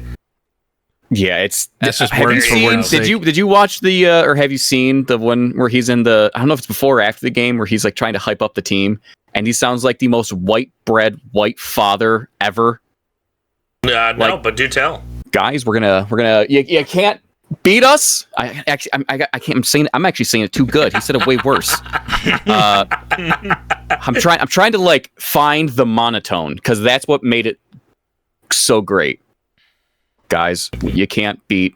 Yeah, that's just words for words. Did you watch the or have you seen the one where he's in the? I don't know if it's before or after the game where he's like trying to hype up the team, and he sounds like the most white bread white father ever. No, but do tell, guys. We're gonna. You can't beat us. I can't. I'm actually saying it too good. He said it way worse. I'm trying to like find the monotone because that's what made it so great. Guys, you can't beat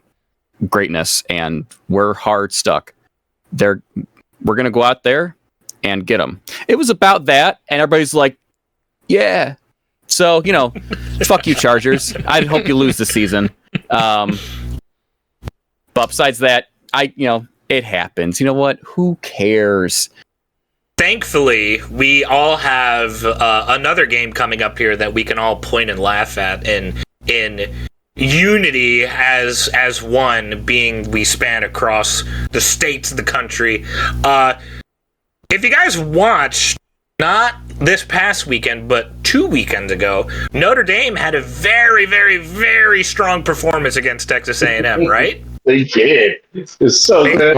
greatness, and we're hard stuck. We're gonna go out there and get them. It was about that, and everybody's like, "Yeah." So fuck you, Chargers. I hope you lose this season. But besides that, it happens. You know what? Who cares? Thankfully, we all have another game coming up here that we can all point and laugh at in unity as one, being we span across the states of the country. If you guys watched, not this past weekend, but 2 weekends ago, Notre Dame had a very, very, very strong performance against Texas A&M, right? They did. It's so good.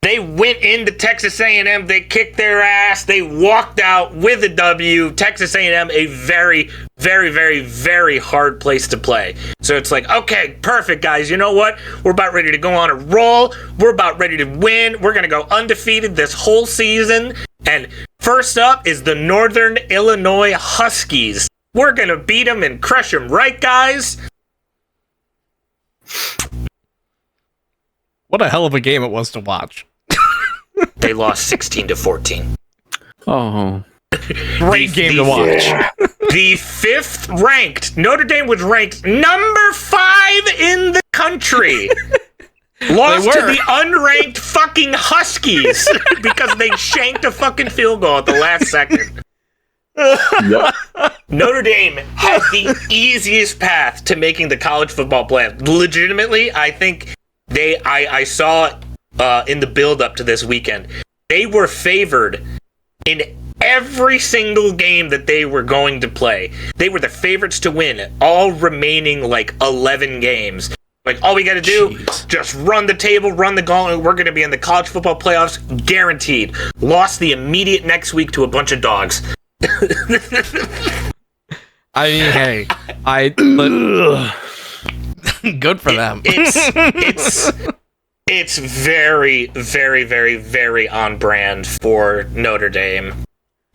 They went into Texas A&M. They kicked their ass. They walked out with a W. Texas A&M, a very, very, very, very hard place to play. So it's like, okay, perfect, guys. You know what? We're about ready to go on a roll. We're about ready to win. We're going to go undefeated this whole season. And first up is the Northern Illinois Huskies. We're going to beat them and crush them, right, guys? What a hell of a game it was to watch. They lost 16-14. Oh. Great game to watch. The 5th ranked. Notre Dame was ranked number 5 in the country. Lost to the unranked fucking Huskies because they shanked a fucking field goal at the last second. Yep. Notre Dame had the easiest path to making the college football playoff. Legitimately, I think I saw in the build-up to this weekend, they were favored in every single game that they were going to play. They were the favorites to win all remaining, 11 games. All we got to do, just run the table, run the gauntlet. We're going to be in the college football playoffs, guaranteed. Lost the immediate next week to a bunch of dogs. I mean, hey, good for them. It's very, very, very, very on brand for Notre Dame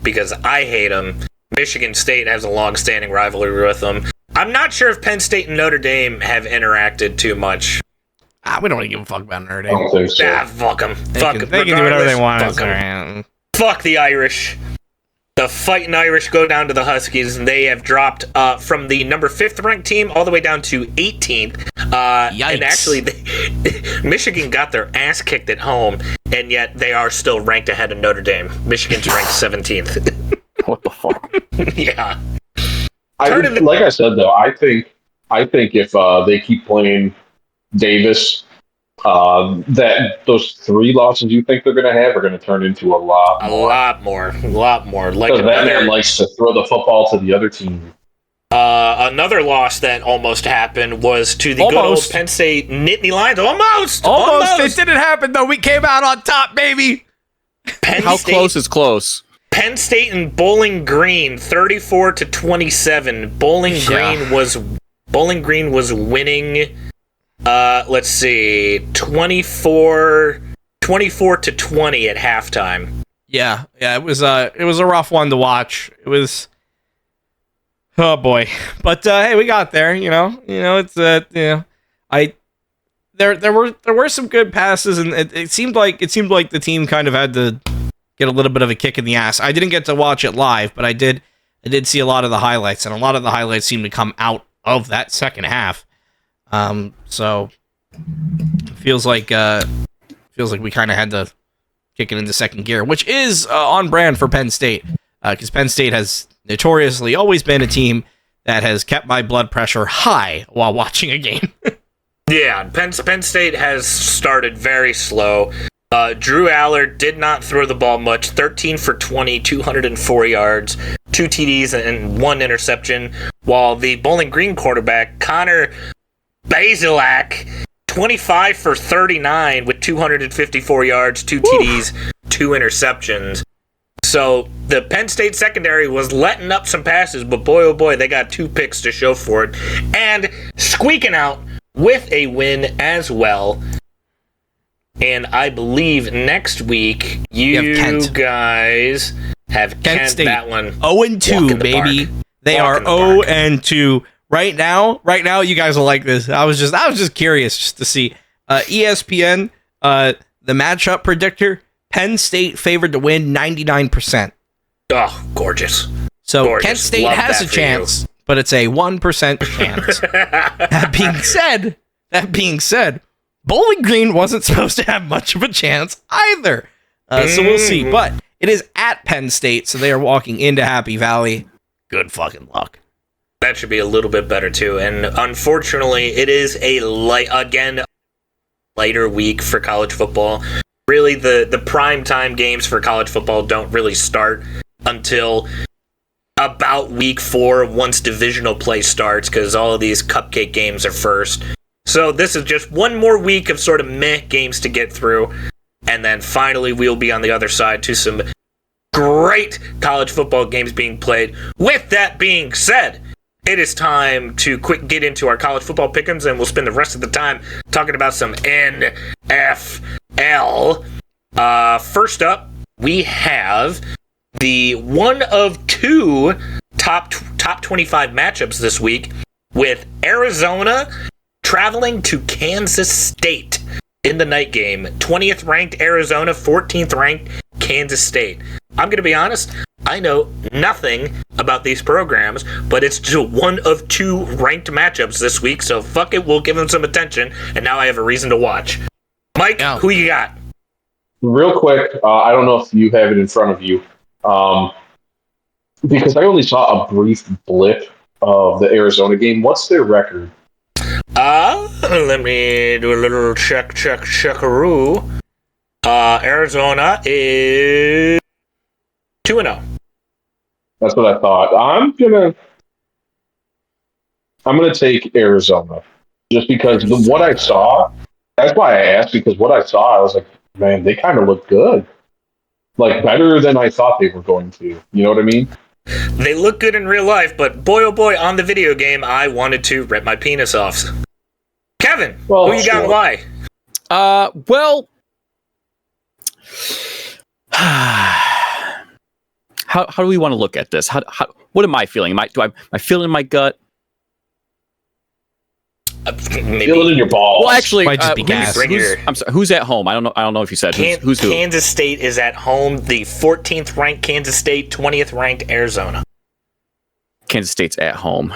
because I hate them. Michigan State has a long-standing rivalry with them. I'm not sure if Penn State and Notre Dame have interacted too much. We don't really give a fuck about Notre Dame. I don't think so. Fuck them. They can do whatever they want. Fuck the Irish. The fighting Irish go down to the Huskies, and they have dropped from the number 5th ranked team all the way down to 18th. Yikes. And actually, Michigan got their ass kicked at home, and yet they are still ranked ahead of Notre Dame. Michigan's ranked 17th. What the fuck? Yeah. Like I said, though, I think if they keep playing Davis, that those 3 losses you think they're going to have are going to turn into a lot more. Like that man likes to throw the football to the other team. Another loss that almost happened was to the good old Penn State Nittany Lions. Almost. It didn't happen, though. We came out on top, baby. How close is close? Penn State and Bowling Green, 34-27. Bowling Green was Bowling Green was winning, let's see, 24 to 20 at halftime. Yeah, it was a rough one to watch. It was, oh boy, but hey, we got there. It's there were some good passes, and it seemed like the team kind of had to get a little bit of a kick in the ass. I didn't get to watch it live, but I did see a lot of the highlights, and a lot of the highlights seemed to come out of that second half. So feels like we kind of had to kick it into second gear, which is on brand for Penn State, because Penn State has notoriously always been a team that has kept my blood pressure high while watching a game. Yeah, Penn State has started very slow. Drew Allard did not throw the ball much, 13 for 20, 204 yards, 2 TDs, and 1 interception, while the Bowling Green quarterback, Connor Basilak, 25 for 39 with 254 yards, 2 TDs, 2 interceptions. So the Penn State secondary was letting up some passes, but boy, oh boy, they got 2 picks to show for it. And squeaking out with a win as well. And I believe next week you guys have Kent State. That one 0-2, baby. They are 0-2. Right now, you guys will like this. I was just curious just to see. ESPN, the matchup predictor, Penn State favored to win 99%. Oh, gorgeous. So gorgeous. Kent State Love has a chance, but it's a 1% chance. That being said, Bowling Green wasn't supposed to have much of a chance either. So we'll see. But it is at Penn State, so they are walking into Happy Valley. Good fucking luck. That should be a little bit better too. And unfortunately, it is a lighter week for college football. Really, the prime time games for college football don't really start until about week 4 once divisional play starts, because all of these cupcake games are first. So this is just one more week of sort of meh games to get through, and then finally we'll be on the other side to some great college football games being played. With that being said, it is time to quick get into our college football pick'ems, and we'll spend the rest of the time talking about some NFL. First up, we have the one of 2 top 25 matchups this week, with Arizona traveling to Kansas State in the night game. 20th ranked Arizona, 14th ranked Kansas State. I'm going to be honest, I know nothing about these programs, but it's just one of 2 ranked matchups this week, so fuck it, we'll give them some attention, and now I have a reason to watch. Mike, who you got? Real quick, I don't know if you have it in front of you, because I only saw a brief blip of the Arizona game. What's their record? Let me do a little checkaroo. Arizona is 2-0. That's what I thought. I'm gonna take Arizona, just because what I saw. That's why I asked, because what I saw, I was like, man, they kind of look good, like better than I thought they were going to. You know what I mean? They look good in real life, but boy, oh boy, on the video game, I wanted to rip my penis off. Kevin, who you got and why? Well, how do we want to look at this? What am I feeling? Am I feeling in my gut? Maybe. Feel it in your balls. Well, actually, might just be gas. I'm sorry. Who's at home? I don't know if you said who's who. Kansas State is at home. The 14th ranked Kansas State, 20th ranked Arizona. Kansas State's at home.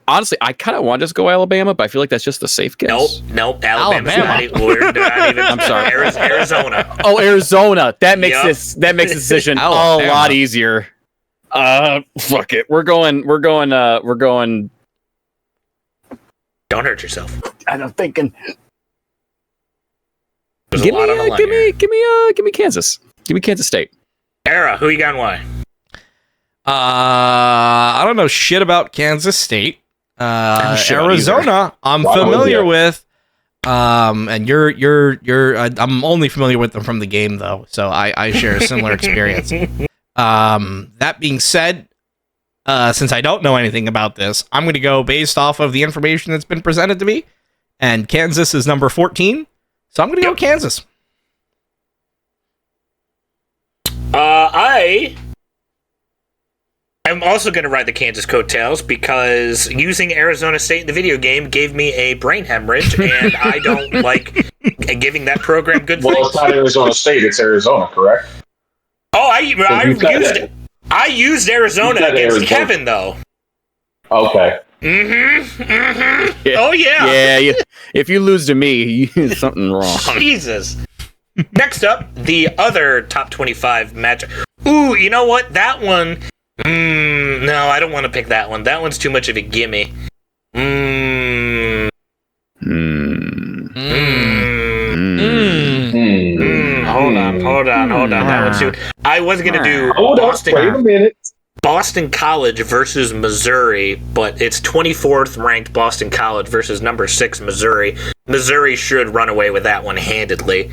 Honestly, I kind of want to just go Alabama, but I feel like that's just a safe guess. Nope. Alabama. We're not even. I'm sorry. Arizona. Oh, Arizona. That makes the decision a lot easier. Fuck it. We're going. Don't hurt yourself. I'm thinking. There's a lot on the line here. Give me Kansas. Give me Kansas State. Era, who you got and why? I don't know shit about Kansas State. Arizona, I'm familiar with. And you're. I'm only familiar with them from the game though, so I share a similar experience. That being said, since I don't know anything about this, I'm going to go based off of the information that's been presented to me. And Kansas is number 14. So I'm going to go Kansas. I'm also going to ride the Kansas coattails because using Arizona State in the video game gave me a brain hemorrhage, and I don't like giving that program good things. Well, it's not Arizona State; it's Arizona, correct? Oh, I used Arizona against Kevin, though. Okay. Yeah. Oh, yeah. Yeah, if you lose to me, something wrong. Jesus. Next up, the other top 25 match. Ooh, you know what? That one... no, I don't want to pick that one. That one's too much of a gimme. Hold on. That one's too... I was going to do Wait a minute. Boston College versus Missouri, but it's 24th ranked Boston College versus number 6 Missouri. Missouri should run away with that one handedly.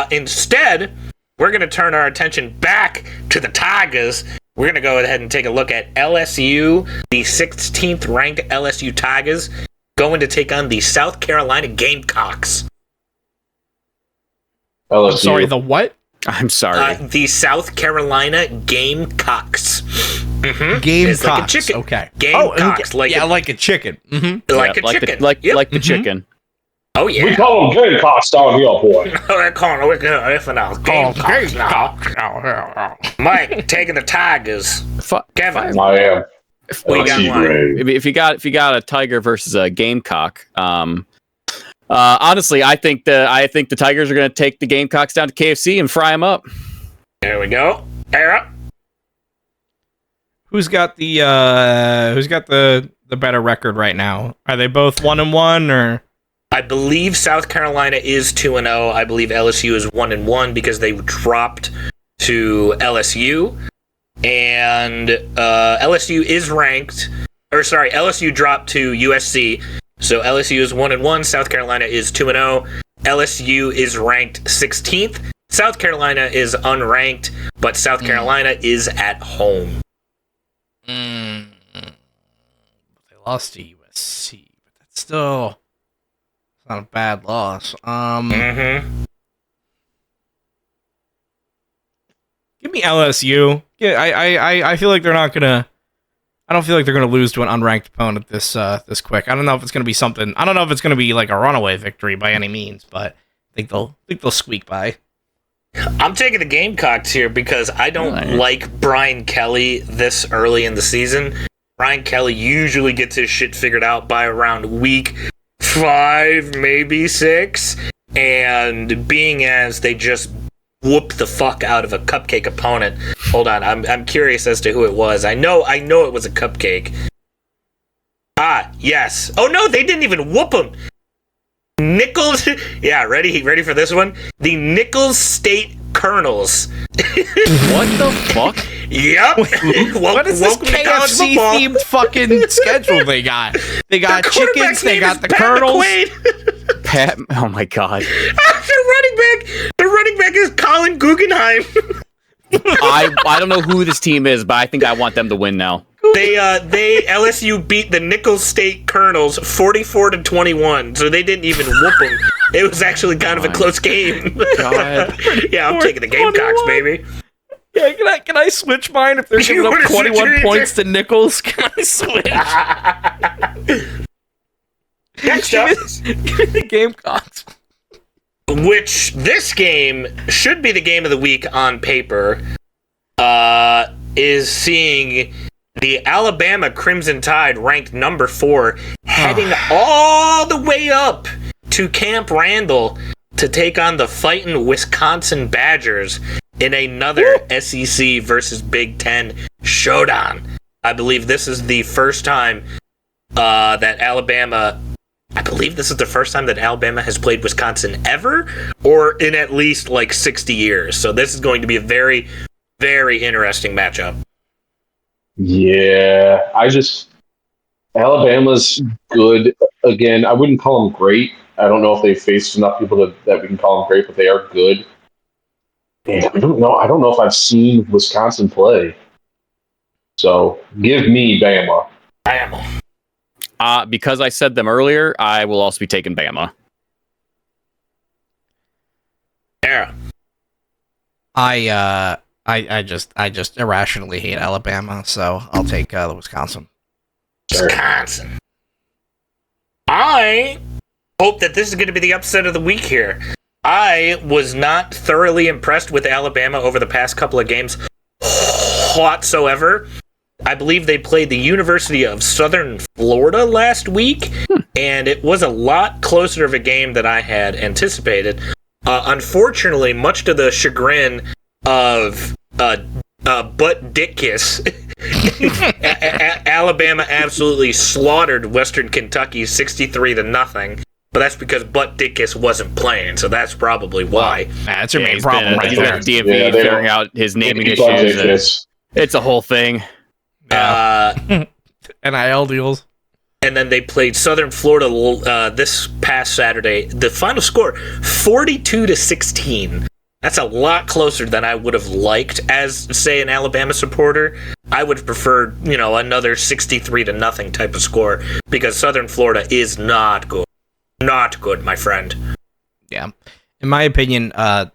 Instead, we're going to turn our attention back to the Tigers. We're going to go ahead and take a look at LSU, the 16th ranked LSU Tigers, going to take on the South Carolina Gamecocks. LSU. I'm sorry, the what? I'm sorry. The South Carolina Gamecocks. Gamecocks. Like a chicken. Okay. Gamecocks. Like a chicken. Like a chicken. Like the chicken. Oh, yeah. We call them Gamecocks down here, boy. We're calling Gamecocks now. Mike, taking the Tigers. Kevin. I am. We got one. If you got a tiger versus a gamecock, honestly, I think the Tigers are going to take the Gamecocks down to KFC and fry them up. There we go. Era. Who's got the better record right now? Are they both 1-1 or? I believe South Carolina is 2-0. I believe LSU is 1-1 because they dropped to LSU, and LSU is ranked. Or sorry, LSU dropped to USC. So LSU is 1-1. South Carolina is 2-0. LSU is ranked 16th. South Carolina is unranked, but South Carolina is at home. They lost to USC, but that's still not a bad loss. Give me LSU. Yeah, I feel like they're not gonna. I don't feel like they're gonna lose to an unranked opponent this quick. I don't know if it's gonna be something. I don't know if it's gonna be like a runaway victory by any means, but I think they'll squeak by. I'm taking the Gamecocks here because I don't like Brian Kelly this early in the season. Brian Kelly usually gets his shit figured out by around week 5, maybe 6, and being as they just whooped the fuck out of a cupcake opponent. Hold on, I'm curious as to who it was. I know it was a cupcake. Yes. Oh no, they didn't even whoop him. Nichols. Yeah, ready for this one? The Nichols State Colonels. What the fuck? Yep. What is this KFC themed fucking schedule they got? They got chickens, they got the Colonels. Pat, oh my god. The running back is Colin Guggenheim. I don't know who this team is, but I think I want them to win now. They LSU beat the Nichols State Colonels 44-21, so they didn't even whoop them. It was actually kind of a close game. God. Yeah, I'm taking the Gamecocks, baby. Yeah, can I switch mine if they're giving up 21 points to Nichols? Can I switch? Next up, give me the Gamecocks. Which this game should be the game of the week on paper. Is seeing the Alabama Crimson Tide ranked number 4 heading all the way up to Camp Randall to take on the fighting Wisconsin Badgers in another SEC versus Big Ten showdown. I believe this is the first time that Alabama has played Wisconsin ever, or in at least like 60 years. So this is going to be a very, very interesting matchup. Yeah, Alabama's good. Again, I wouldn't call them great. I don't know if they've faced enough people that we can call them great, but they are good. And I don't know if I've seen Wisconsin play. So give me Bama. Bama. Because I said them earlier, I will also be taking Bama. Yeah. I just irrationally hate Alabama, so I'll take Wisconsin. Wisconsin. I hope that this is going to be the upset of the week here. I was not thoroughly impressed with Alabama over the past couple of games whatsoever. I believe they played the University of Southern Florida last week, and it was a lot closer of a game than I had anticipated. Unfortunately, much to the chagrin of Butt Dick Kiss, Alabama absolutely slaughtered Western Kentucky 63-0. But that's because Butt Dick Kiss wasn't playing, so that's probably why. That's your main problem right He's there. got DMV figuring out his naming issues. It's a whole thing. NIL deals. And then they played Southern Florida this past Saturday. The final score, 42-16. That's a lot closer than I would have liked as, say, an Alabama supporter. I would have preferred, another 63-0 type of score, because Southern Florida is not good. Not good, my friend. Yeah. In my opinion, like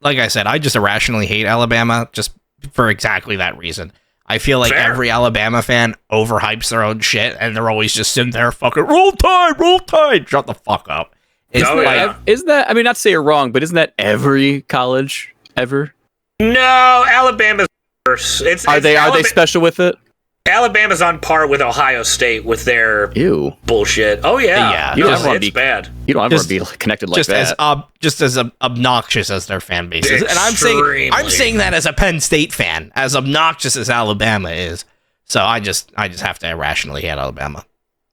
I said, I just irrationally hate Alabama just for exactly that reason. I feel like every Alabama fan overhypes their own shit, and they're always just sitting there fucking roll tide, shut the fuck up. Isn't that, I mean, not to say you're wrong, but isn't that every college ever? No, Alabama's worse. Are they special with it? Alabama's on par with Ohio State with their bullshit. Oh yeah, it's bad. You don't ever want to be connected like that. Just as obnoxious as their fan base is, and I'm saying that as a Penn State fan, as obnoxious as Alabama is. So I just have to irrationally hate Alabama.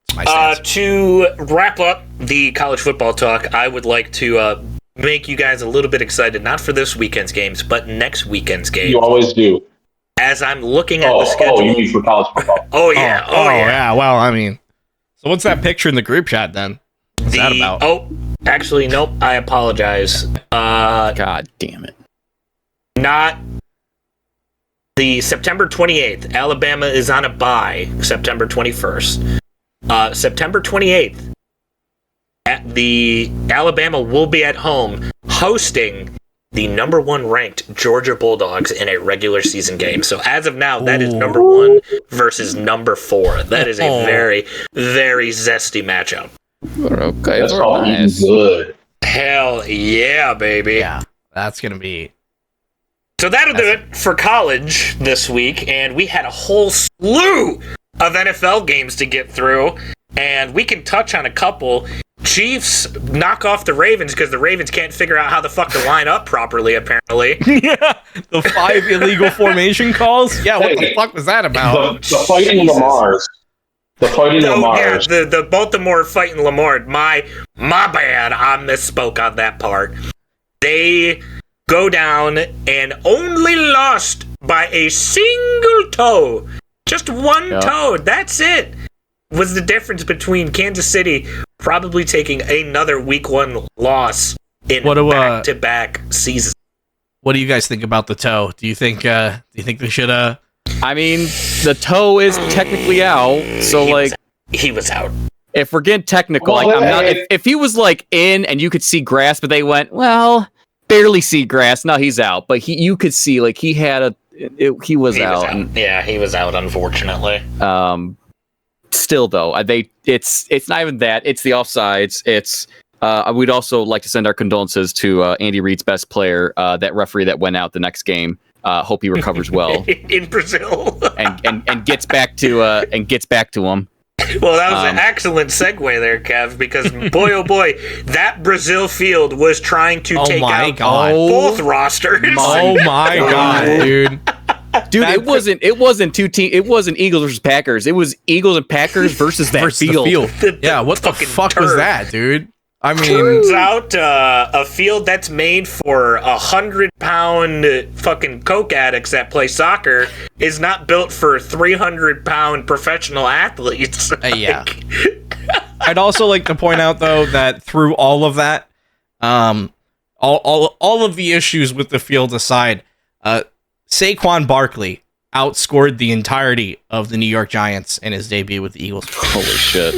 It's my stance. To wrap up the college football talk, I would like to make you guys a little bit excited, not for this weekend's games, but next weekend's games. You always do. As I'm looking at the schedule. Oh, you mean for college football? Oh yeah. Well, I mean, so what's that picture in the group chat then? What's that about? Oh, actually, nope. I apologize. God damn it. Not the September 28th. Alabama is on a bye. September 21st. September 28th. The Alabama will be at home hosting the number 1 ranked Georgia Bulldogs in a regular season game. So as of now, that is number 1 versus number 4. That is a very, very zesty matchup. Okay, that's all good. Hell yeah, baby. Yeah, that's going to be... So that'll do it for college this week, and we had a whole slew of NFL games to get through, and we can touch on a couple. Chiefs knock off the Ravens because the Ravens can't figure out how the fuck to line up properly, apparently. Yeah, the 5 illegal formation calls? Yeah, what the fuck was that about? The fighting Lamars. The fighting Lamars. Yeah, the Baltimore fighting Lamar. My bad, I misspoke on that part. They go down and only lost by a single toe. Just one toe, that's it. Was the difference between Kansas City probably taking another week 1 loss in back-to-back seasons. What do you guys think about the toe? Do you think they should I mean, the toe is technically out, so he was out. If we're getting technical, if he was in and you could see grass, but they went, barely see grass. No, he's out. But you could see he had he was out. Yeah, he was out, unfortunately. Still though, it's not even that, it's the offsides. It's we'd also like to send our condolences to Andy Reid's best player, that referee that went out the next game. Hope he recovers well in Brazil and gets back to him. Well, that was an excellent segue there, Kev, because boy oh boy, that Brazil field was trying to take out both rosters. Oh my god, dude. Dude, it wasn't two teams. It wasn't Eagles versus Packers. It was Eagles and Packers versus that field. Yeah, what the fuck was that, dude? I mean, turns out a field that's made for 100-pound fucking coke addicts that play soccer is not built for 300-pound professional athletes. Yeah. I'd also like to point out though that through all of that, all of the issues with the field aside, Saquon Barkley outscored the entirety of the New York Giants in his debut with the Eagles. Holy shit.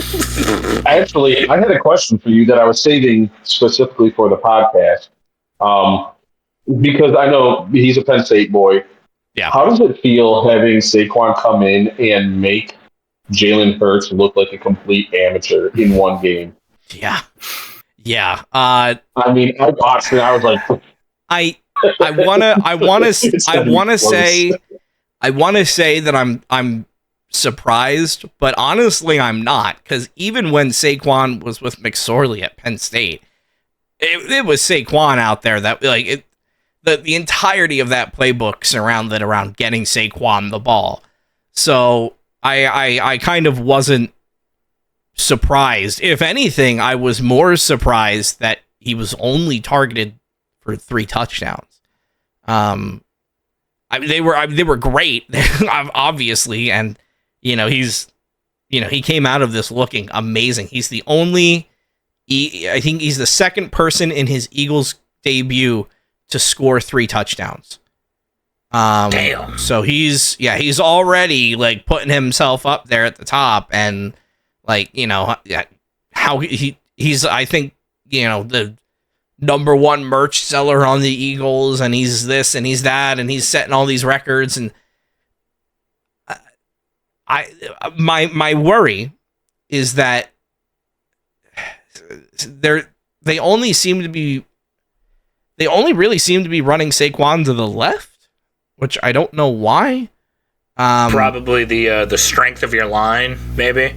I had a question for you that I was saving specifically for the podcast. Because I know he's a Penn State boy. Yeah. How does it feel having Saquon come in and make Jalen Hurts look like a complete amateur in one game? Yeah. Yeah. I mean, I watched it. I was like, I want to say that I'm surprised, but honestly, I'm not, because even when Saquon was with McSorley at Penn State, it was Saquon out there that the entirety of that playbook surrounded around getting Saquon the ball. So I kind of wasn't surprised. If anything, I was more surprised that he was only targeted for 3 touchdowns. I mean, they were great, obviously, and he came out of this looking amazing. He's the only, I think he's the second person in his Eagles debut to score 3 touchdowns. Damn. So he's already like putting himself up there at the top, and how he's I think the number 1 merch seller on the Eagles, and he's this and he's that, and he's setting all these records. And my worry is that they only really seem to be running Saquon to the left, which I don't know why. Probably the strength of your line, maybe.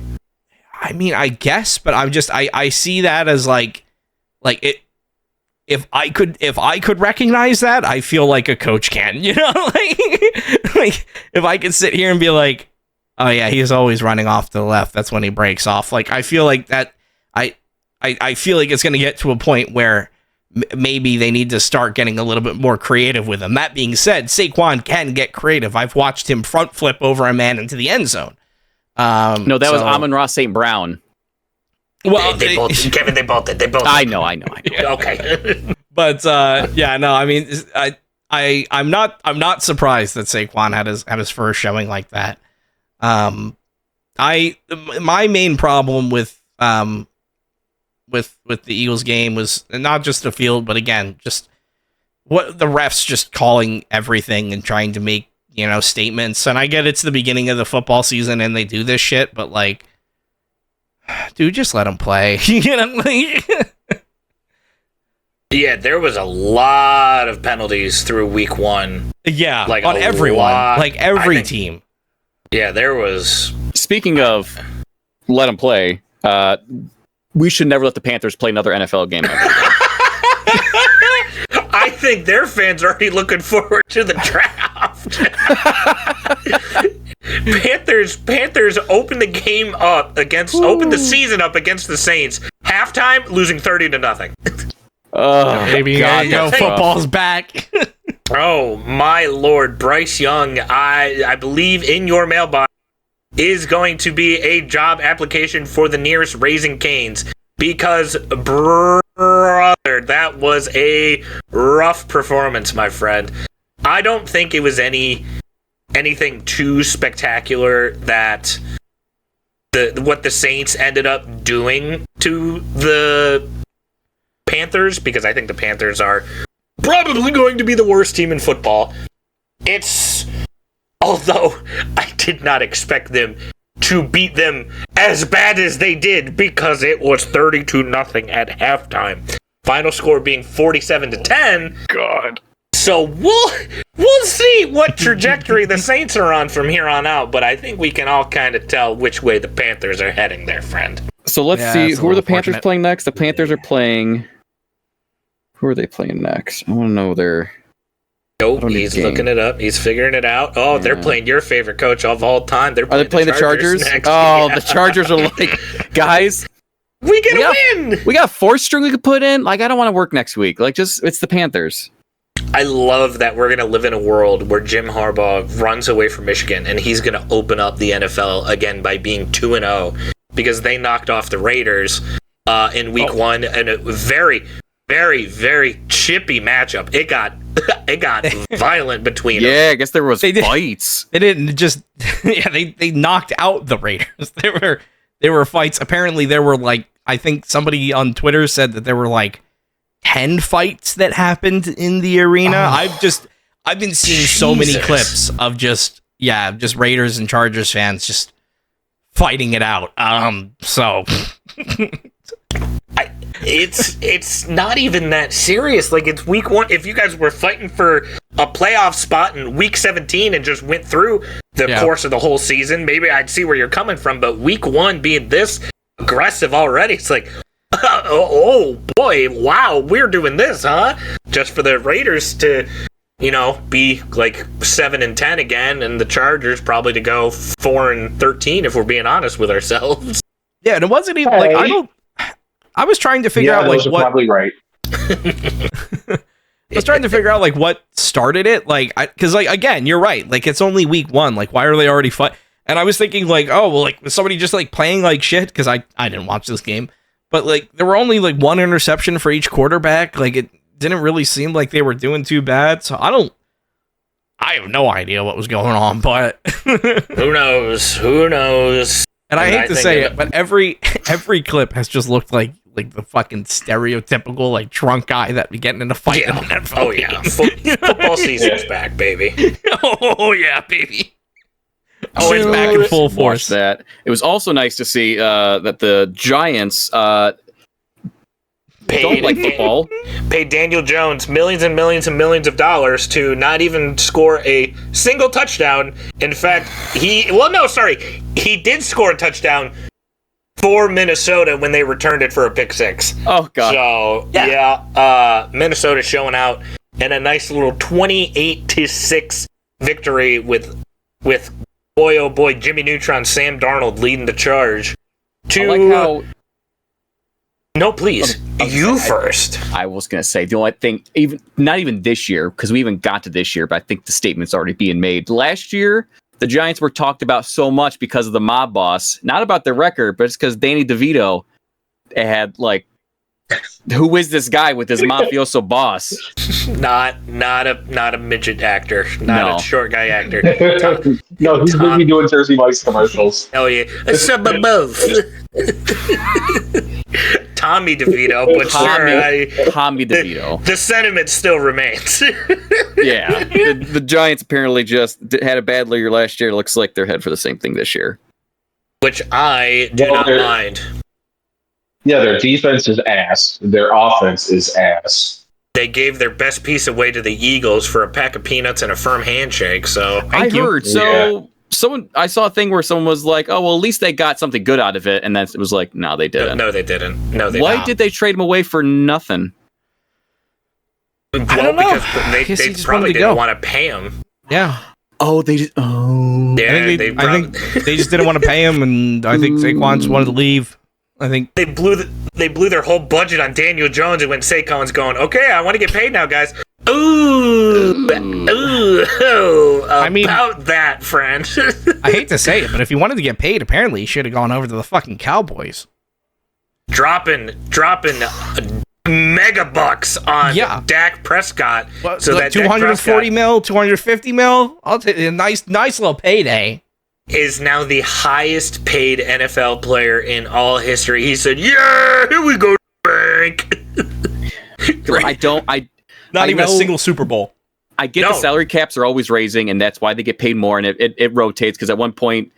I mean, I guess, but I see that as like it. If I could recognize that, I feel like a coach can, like if I could sit here and be like, oh yeah, he's always running off to the left, that's when he breaks off. Like, I feel like that. I feel like it's going to get to a point where maybe they need to start getting a little bit more creative with him. That being said, Saquon can get creative. I've watched him front flip over a man into the end zone. No, that was Amon-Ra St. Brown. Well, they both Kevin. They both did. They both. I know. Yeah. Okay. But yeah, no. I mean, I'm not surprised that Saquon had his first showing like that. My main problem with the Eagles game was not just the field, but again, just what the refs just calling everything and trying to make statements. And I get it's the beginning of the football season and they do this shit, but like, dude, just let them play. Yeah, there was a lot of penalties through week 1. Yeah, like on everyone, like every team. Yeah, there was. Speaking of let them play, we should never let the Panthers play another NFL game ever. I think their fans are already looking forward to the draft. Panthers opened the season up against the Saints. Halftime, losing 30-0. Maybe football's back. Oh my Lord, Bryce Young, I believe in your mailbox is going to be a job application for the nearest Raising Cane's, because brother, that was a rough performance, my friend. I don't think it was anything too spectacular that what the Saints ended up doing to the Panthers, because I think the Panthers are probably going to be the worst team in football. Although I did not expect them to beat them as bad as they did, because it was 32-0 at halftime. Final score being 47-10. God. So we'll see what trajectory the Saints are on from here on out, but I think we can all kind of tell which way the Panthers are heading there, friend. So let's see, who are the Panthers playing next? The Panthers are playing... Who are they playing next? I want to know their... Nope, he's looking it up. He's figuring it out. Oh, yeah. They're playing your favorite coach of all time. Are they playing the Chargers? Next. Oh, Yeah. The Chargers are like, guys... We get a win! We got a 4th string we could put in. Like, I don't want to work next week. Like, it's the Panthers. I love that we're going to live in a world where Jim Harbaugh runs away from Michigan, and he's going to open up the NFL again by being 2-0, because they knocked off the Raiders in week 1, and a very, very, very chippy matchup. It got it got violent between them. Yeah, I guess there was fights. They didn't just they knocked out the Raiders. There were fights. Apparently there were like, I think somebody on Twitter said that there were like 10 fights that happened in the arena. I've been seeing so many clips of just Raiders and Chargers fans just fighting it out. It's not even that serious. Like, it's week 1. If you guys were fighting for a playoff spot in week 17 and just went through the course of the whole season, maybe I'd see where you're coming from. But week 1 being this aggressive already, it's like, oh boy, wow, we're doing this, huh? Just for the Raiders to, be like 7-10 again, and the Chargers probably to go 4-13 if we're being honest with ourselves. Yeah, and it wasn't even I was trying to figure out like what. Probably right. I was trying to figure out like what started it, because again, you're right. Like, it's only week 1. Like, why are they already fight? And I was thinking like, oh well, like was somebody just like playing like shit? Because I didn't watch this game, but like there were only like 1 interception for each quarterback. Like, it didn't really seem like they were doing too bad. So I have no idea what was going on, but Who knows? And I hate to say it, but every clip has just looked like the fucking stereotypical like drunk guy that be getting in a fight. Yeah. In an NFL game. Football season's back, baby. Oh yeah, baby. Oh, it's back in full force. That it was also nice to see that the Giants don't like football. Paid Daniel Jones millions and millions and millions of dollars to not even score a single touchdown. In fact, he did score a touchdown for Minnesota when they returned it for a pick 6. Oh god. So Minnesota showing out in a nice little 28-6 victory with boy oh boy Jimmy Neutron, Sam Darnold leading the charge. I like how. No, please. You first. I was going to say, the only thing, not even this year, because we even got to this year, but I think the statement's already being made. Last year, the Giants were talked about so much because of the mob boss. Not about their record, but it's because Danny DeVito had, like, who is this guy with his mafioso boss? Not a midget actor. Not a short guy actor. No, he's going to be doing Jersey Mike's commercials. Oh, yeah. Some above. Tommy DeVito, but Tommy DeVito. The sentiment still remains. Yeah, the Giants apparently just had a bad year last year. Looks like they're headed for the same thing this year, which I do not mind. Yeah, their defense is ass. Their offense is ass. They gave their best piece away to the Eagles for a pack of peanuts and a firm handshake. So I heard. So I saw a thing where someone was like, "Oh, well, at least they got something good out of it," and then it was like, "No, they didn't. No, they didn't. Why did they trade him away for nothing?" Well, I don't know. Because they probably didn't want to pay him. Yeah. Oh, they did. Oh, yeah. I think they just didn't want to pay him, and I think Saquon just wanted to leave. I think they blew their whole budget on Daniel Jones, and when Saquon's going, okay, I want to get paid now, guys. Ooh, I mean, about that, friend. I hate to say it, but if he wanted to get paid, apparently he should have gone over to the fucking Cowboys. Dropping mega bucks on Dak Prescott. Well, so that 240 mil, 250 mil. I'll take a nice little payday. Is now the highest paid NFL player in all history. He said, "Yeah, here we go, Frank." Not even a single Super Bowl. I get the salary caps are always raising, and that's why they get paid more, and it rotates, because at one point,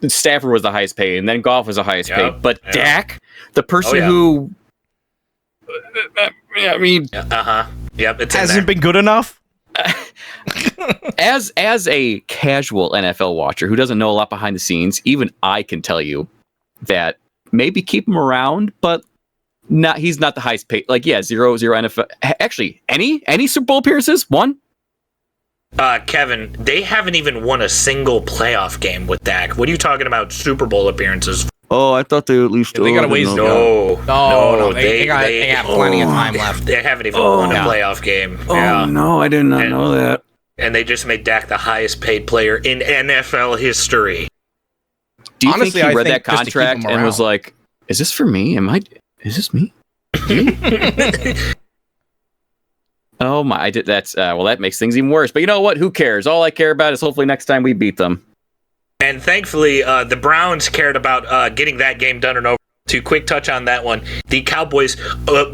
Stafford was the highest paid, and then Goff was the highest paid. But Dak, the person who... I mean... Yep, it's hasn't been good enough? As a casual NFL watcher who doesn't know a lot behind the scenes, even I can tell you that maybe keep him around, but he's not the highest paid. Like, 0 NFL. Actually, any Super Bowl appearances? One? Kevin, they haven't even won a single playoff game with Dak. What are you talking about? Super Bowl appearances? Oh, I thought they at least... they got a ways to go. No. They have plenty of time left. They haven't even won a playoff game. Oh, no, I did not know that. And they just made Dak the highest paid player in NFL history. Do you think he read that contract and was like, is this for me? Is this me? Oh my! I did. That's well. That makes things even worse. But you know what? Who cares? All I care about is hopefully next time we beat them. And thankfully, the Browns cared about getting that game done and over. To quick touch on that one, the Cowboys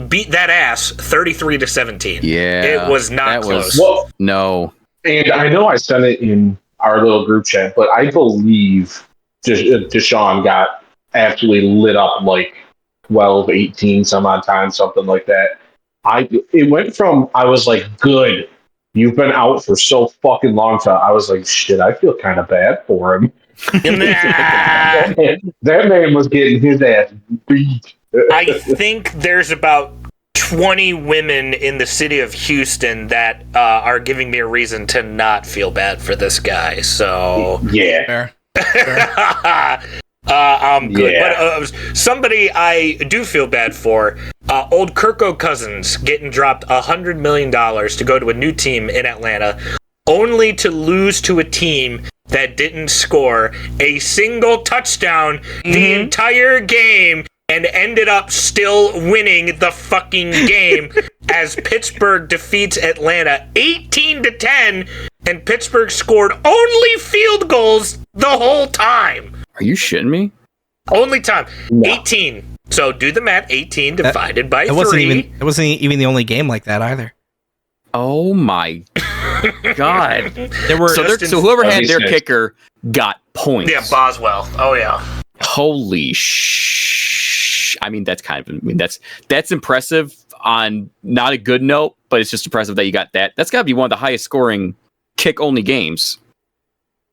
beat that ass 33-17. Yeah, it was not close. No. And I know I sent it in our little group chat, but I believe Deshaun got absolutely lit up like 12, 18 some odd times, something like that. It went from, I was like, good, you've been out for so fucking long time. I was like, shit, I feel kind of bad for him. That man was getting his ass beat. I think there's about 20 women in the city of Houston that are giving me a reason to not feel bad for this guy. So yeah, I'm good. Yeah. But somebody I do feel bad for, old Kirko Cousins getting dropped $100 million to go to a new team in Atlanta, only to lose to a team that didn't score a single touchdown the entire game and ended up still winning the fucking game as Pittsburgh defeats Atlanta 18-10, and Pittsburgh scored only field goals the whole time. Are you shitting me? Only time. No. 18. So do the math. 18 divided by 3. It wasn't even the only game like that either. Oh my God! So whoever had their kicker got points. Yeah, Boswell. Oh yeah. Holy I mean, that's that's impressive on not a good note, but it's just impressive that you got that. That's got to be one of the highest scoring kick only games.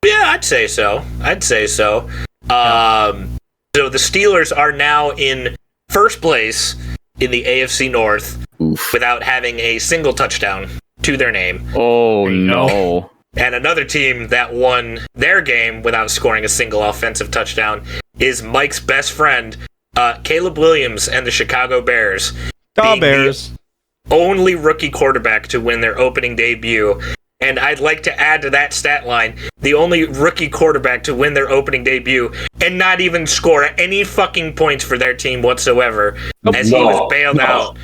Yeah, I'd say so. So the Steelers are now in first place in the AFC North. Oof. Without having a single touchdown to their name. Oh, no. And another team that won their game without scoring a single offensive touchdown is Mike's best friend, Caleb Williams and the Chicago Bears. Bears. The only rookie quarterback to win their opening debut. And I'd like to add to that stat line, the only rookie quarterback to win their opening debut and not even score any fucking points for their team whatsoever as he was bailed out.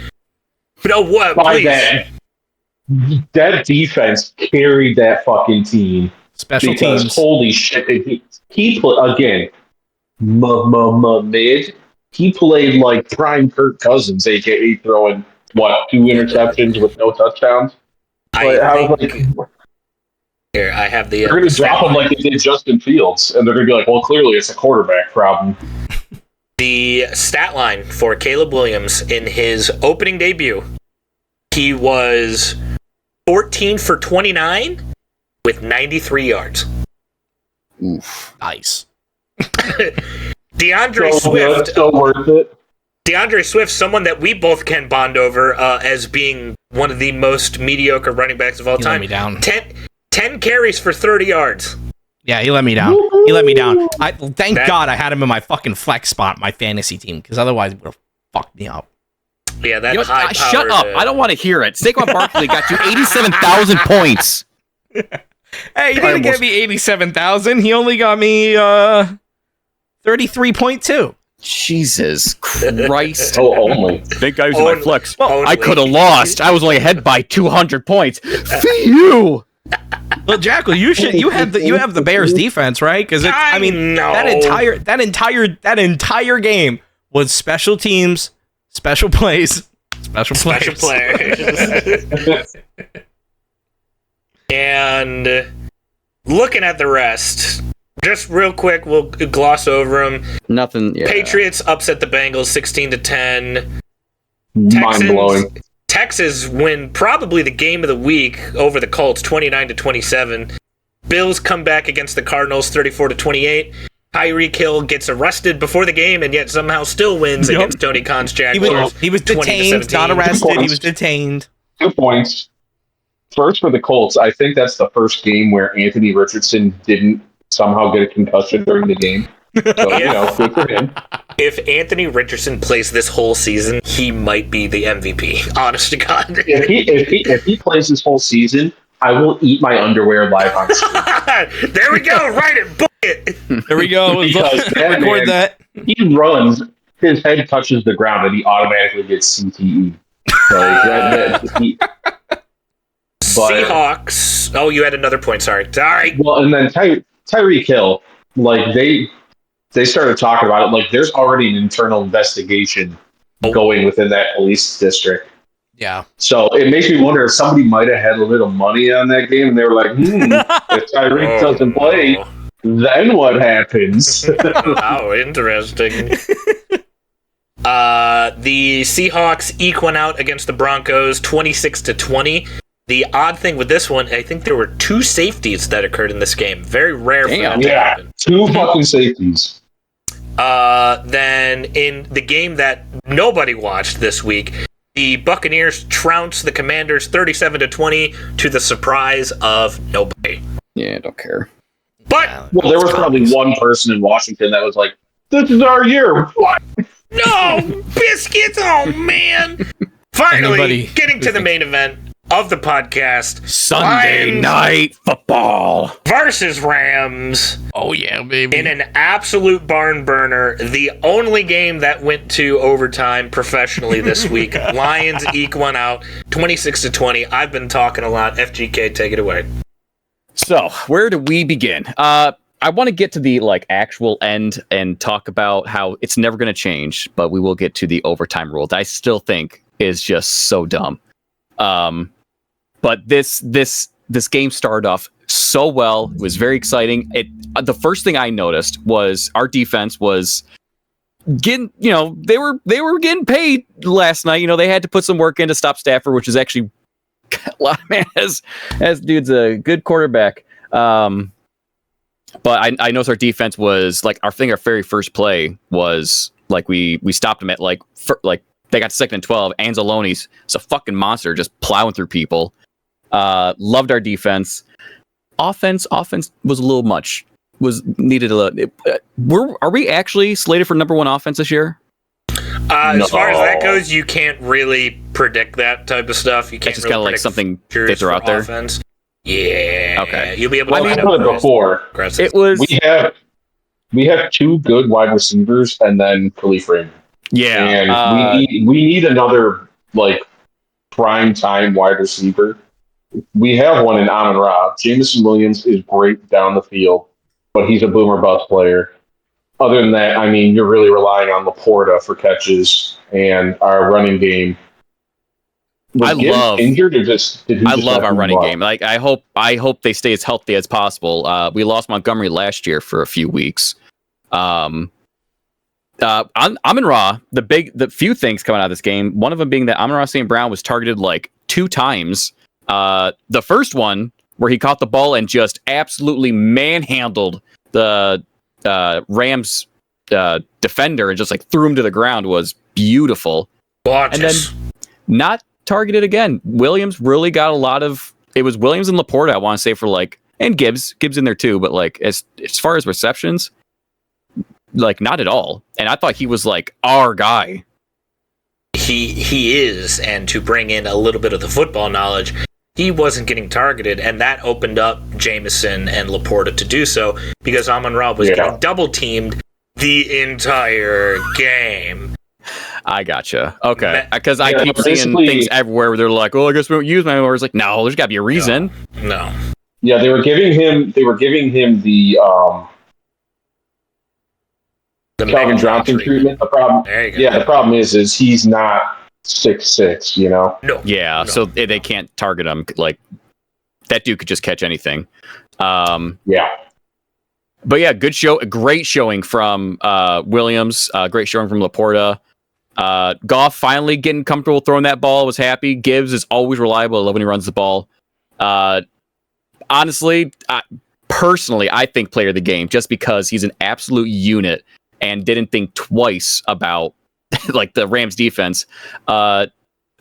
No, what? Please. That defense carried that fucking team. Special teams. Holy shit. He again, mid. He played like prime Kirk Cousins, a.k.a. throwing, 2 interceptions with no touchdowns? Here, I have the... They're going to drop him like they did Justin Fields, and they're going to be like, well, clearly it's a quarterback problem. The stat line for Caleb Williams in his opening debut, he was 14 for 29 with 93 yards. Oof. Nice. DeAndre Swift. Still worth it. DeAndre Swift, someone that we both can bond over as being one of the most mediocre running backs of all time. He let me down. 10 carries for 30 yards. Yeah, he let me down. Thank God I had him in my fucking flex spot, my fantasy team, because otherwise it would have fucked me up. Yeah, that high-powered... Shut up. I don't want to hear it. Saquon Barkley got you 87,000 points. Hey, he didn't get me 87,000. He only got me 33.2. Jesus Christ. Only. Big guy was in my flex. I could have lost. I was only ahead by 200 points. Phew. Well, Jackal, you have the Bears defense, right? Because that entire game was special teams, special plays, special players. And looking at the rest, just real quick, we'll gloss over them. Nothing. Yeah. Patriots upset the Bengals 16-10. Mind blowing. Texas win probably the game of the week over the Colts 29-27. Bills come back against the Cardinals 34-28. Tyreek Hill gets arrested before the game and yet somehow still wins against Tony Khan's Jaguars. He was detained, not arrested. He was detained. 2 points. First for the Colts, I think that's the first game where Anthony Richardson didn't somehow get a concussion during the game. So, good for him. If Anthony Richardson plays this whole season, he might be the MVP. Honest to God. If he plays this whole season, I will eat my underwear live on screen. There we go. Write it. Book it. There we go. Record that. He runs. His head touches the ground, and he automatically gets CTE. Seahawks. Oh, you had another point. Sorry. Well, and then Tyreek Hill, like they started talking about it. Like there's already an internal investigation going within that police district. Yeah. So it makes me wonder if somebody might have had a little money on that game, and they were like, if Tyreek doesn't play, then what happens? How interesting. The Seahawks eke one out against the Broncos, 26-20. The odd thing with this one, I think there were 2 safeties that occurred in this game. Very rare for that to happen. 2 fucking safeties. Then in the game that nobody watched this week, the Buccaneers trounced the Commanders 37-20 to the surprise of nobody. Yeah, I don't care. But well, there was probably one person in Washington that was like, "This is our year." What? No biscuits! Oh man! Finally, getting to the main event of the podcast: Sunday Night Football versus Rams. Oh yeah, baby! In an absolute barn burner, the only game that went to overtime professionally this week. Lions eke one out, 26-20. I've been talking a lot. FGK, take it away. So, where do we begin? I want to get to the actual end and talk about how it's never going to change, but we will get to the overtime rule that I still think is just so dumb. But this game started off so well. It was very exciting. The first thing I noticed was our defense was getting, they were getting paid last night. They had to put some work in to stop Stafford, which is actually a lot, man. As dude's a good quarterback. But I noticed our defense was our very first play was we stopped them at they got 2nd and 12. Anzalone's a fucking monster, just plowing through people. Loved our defense. Offense was a little much. Was needed a little. Are we actually slated for number 1 offense this year? As far as that goes, you can't really predict that type of stuff. You can't. It's just kind of something they throw out there. Offense. Yeah. Okay. You'll be able to. Well, I've it before. It was. We have 2 good wide receivers, and then Khalif Raymond. Yeah. And we need another prime time wide receiver. We have one in Amon-Ra. Jameson Williams is great down the field, but he's a boomer bust player. Other than that, you're really relying on Laporta for catches and our running game. I love our running game. I hope they stay as healthy as possible. We lost Montgomery last year for a few weeks. Amon-Ra, the few things coming out of this game, one of them being that Amon-Ra St. Brown was targeted 2 times. The first one where he caught the ball and just absolutely manhandled the Rams defender and just threw him to the ground was beautiful. Gorgeous. And then not targeted again. Williams really got a lot of. It was Williams and Laporta, I want to say, for and Gibbs in there too, but as far as receptions, not at all. And I thought he was our guy. He is, and to bring in a little bit of the football knowledge, he wasn't getting targeted, and that opened up Jameson and Laporta to do so because Amon-Ra was getting double teamed the entire game. I gotcha. Okay, because I keep seeing things everywhere where they're like, "Oh, I guess we won't use my." Or it's no, there's got to be a reason. No. Yeah, they were giving him the Calvin Johnson treatment. The problem, the problem is he's not 6'6", No. Yeah, no. So they can't target him. That dude could just catch anything. Yeah. But yeah, great showing from Williams. Great showing from Laporta. Goff finally getting comfortable throwing that ball. Was happy. Gibbs is always reliable. I love when he runs the ball. Honestly, personally, I think player of the game just because he's an absolute unit and didn't think twice about the Rams defense. Dave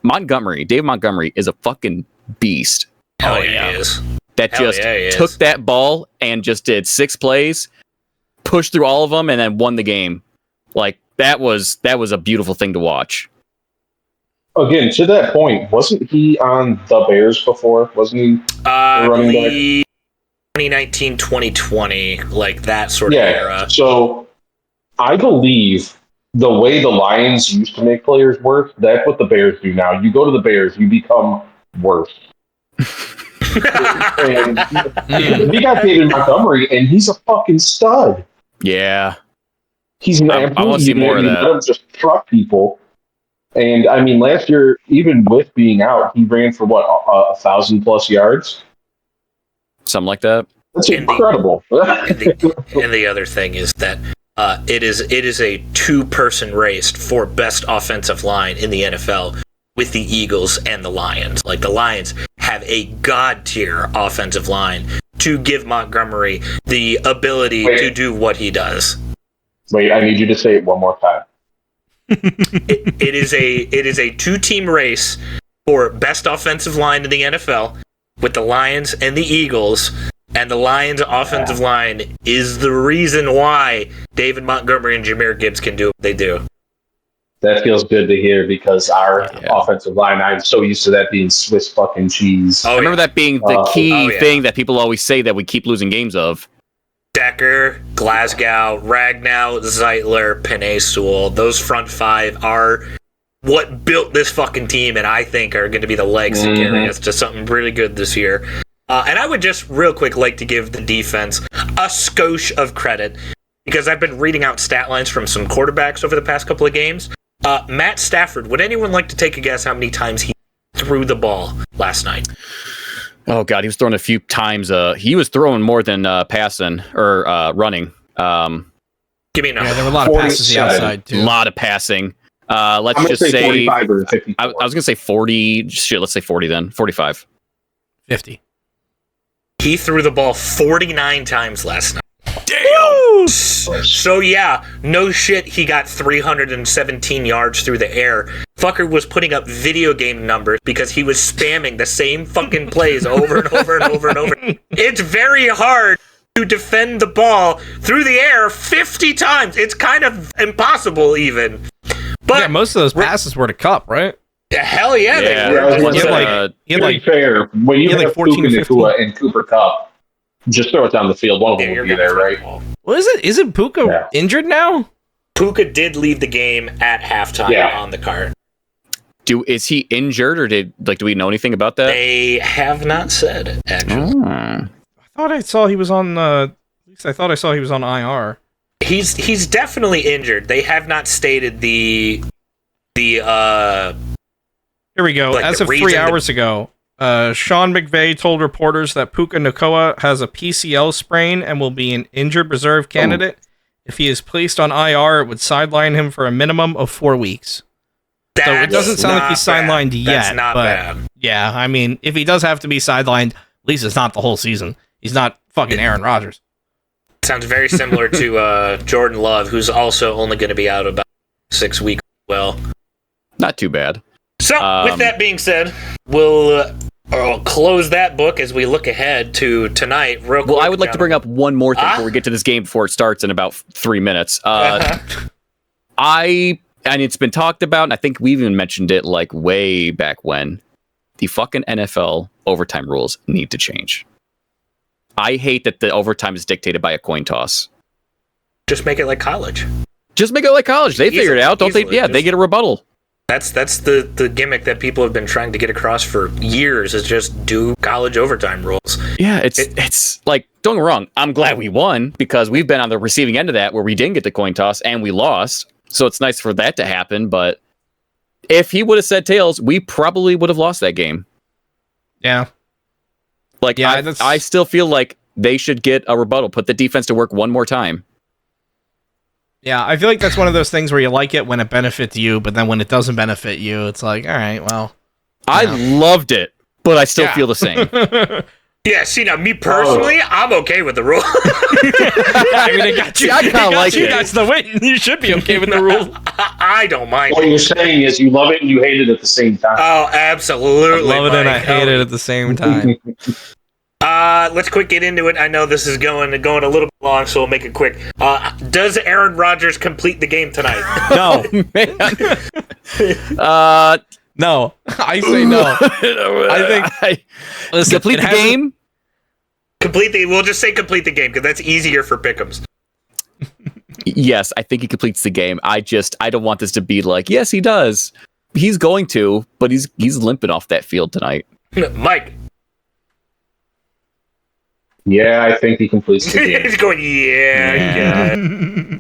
Montgomery is a fucking beast. Hell yeah, he is. That took that ball and just did 6 plays, pushed through all of them, and then won the game. That was a beautiful thing to watch. Again, to that point, wasn't he on the Bears before? Wasn't he running back? 2019, 2020, that sort of era. So I believe the way the Lions used to make players worse, that's what the Bears do now. You go to the Bears, you become worse. And we got David Montgomery, and he's a fucking stud. Yeah. He's an I want to see more of that. Let him just truck people. And I mean, last year, even with being out, he ran for what, 1,000+ yards? Something like that. That's incredible. And the other thing is that it is a 2-person race for best offensive line in the NFL with the Eagles and the Lions. Like, the Lions have a god tier offensive line to give Montgomery the ability to do what he does. Wait, I need you to say it one more time. It is a 2-team race for best offensive line in the NFL with the Lions and the Eagles. And the Lions' offensive line is the reason why David Montgomery and Jahmyr Gibbs can do what they do. That feels good to hear because our offensive line, I'm so used to that being Swiss fucking cheese. I remember that being the key thing that people always say that we keep losing games of. Decker, Glasgow, Ragnow, Zeitler, Penei Sewell. Those front 5 are what built this fucking team, and I think are going to be the legs that carry us to something really good this year. And I would just real quick like to give the defense a skosh of credit because I've been reading out stat lines from some quarterbacks over the past couple of games. Matt Stafford, would anyone like to take a guess how many times he threw the ball last night? Oh, God, he was throwing a few times. He was throwing more than passing or running. Give me a number. Yeah, there were a lot of passes the outside, too. A lot of passing. Let's just say 45 or 50. I was going to say 40. Shit, let's say 40 then. 45. 50. He threw the ball 49 times last night. Damn! So yeah, no shit, he got 317 yards through the air. Fucker was putting up video game numbers because he was spamming the same fucking plays over and over and over and over. It's very hard to defend the ball through the air 50 times. It's kind of impossible even. But yeah, most of those passes were to Cup, right? Hell yeah, they were. To be fair, when you have 14 Nakua and Cooper Kupp, just throw it down the field. One of them will be there, right? Well, isn't Puka injured now? Puka did leave the game at halftime on the card. Is he injured or do we know anything about that? They have not said, actually. I thought I saw he was on at least I thought I saw he was on IR. He's definitely injured. They have not stated the Here we go. As of 3 hours ago, Sean McVay told reporters that Puka Nacua has a PCL sprain and will be an injured reserve candidate. If he is placed on IR, it would sideline him for a minimum of 4 weeks. So it doesn't sound like he's sidelined yet. That's not bad. Yeah, I mean, if he does have to be sidelined, at least it's not the whole season. He's not fucking Aaron Rodgers. Sounds very similar to Jordan Love, who's also only going to be out about 6 weeks as well. Not too bad. So, with that being said, we'll close that book as we look ahead to tonight. Real quick, I would like to bring up one more thing before we get to this game before it starts in about 3 minutes. And it's been talked about, and I think we even mentioned it like way back when. The fucking NFL overtime rules need to change. I hate that the overtime is dictated by a coin toss. Just make it like college. Just make it like college. They figure it out, don't they? Yeah, they get a rebuttal. That's the gimmick that people have been trying to get across for years, is just do college overtime rules. Yeah, it's like, don't get me wrong, I'm glad we won because we've been on the receiving end of that where we didn't get the coin toss and we lost. So it's nice for that to happen, but if he would have said tails, we probably would have lost that game. Yeah. Like, yeah, I still feel like they should get a rebuttal, put the defense to work one more time. Yeah, I feel like that's one of those things where you like it when it benefits you, but then when it doesn't benefit you, it's like, all right, well. I loved it, but I still feel the same. Yeah, see, now, me personally, I'm okay with the rule. I mean, it got you. I kind of like you it. guys the win. You should be okay with the rule. I don't mind. What you're saying is you love it and you hate it at the same time. Oh, absolutely. I love it and I hate it at the same time. Let's quick get into it. I know this is going a little bit long, so we'll make it quick. Does Aaron Rodgers complete the game tonight? No. Man. No. I say no. I think... Listen, complete the game? We'll just say complete the game, because that's easier for Pick Ems. Yes, I think he completes the game. I don't want this to be like, yes, he does. He's going to, but he's limping off that field tonight. Mike. Yeah, I think he completes the game. He's going, yeah.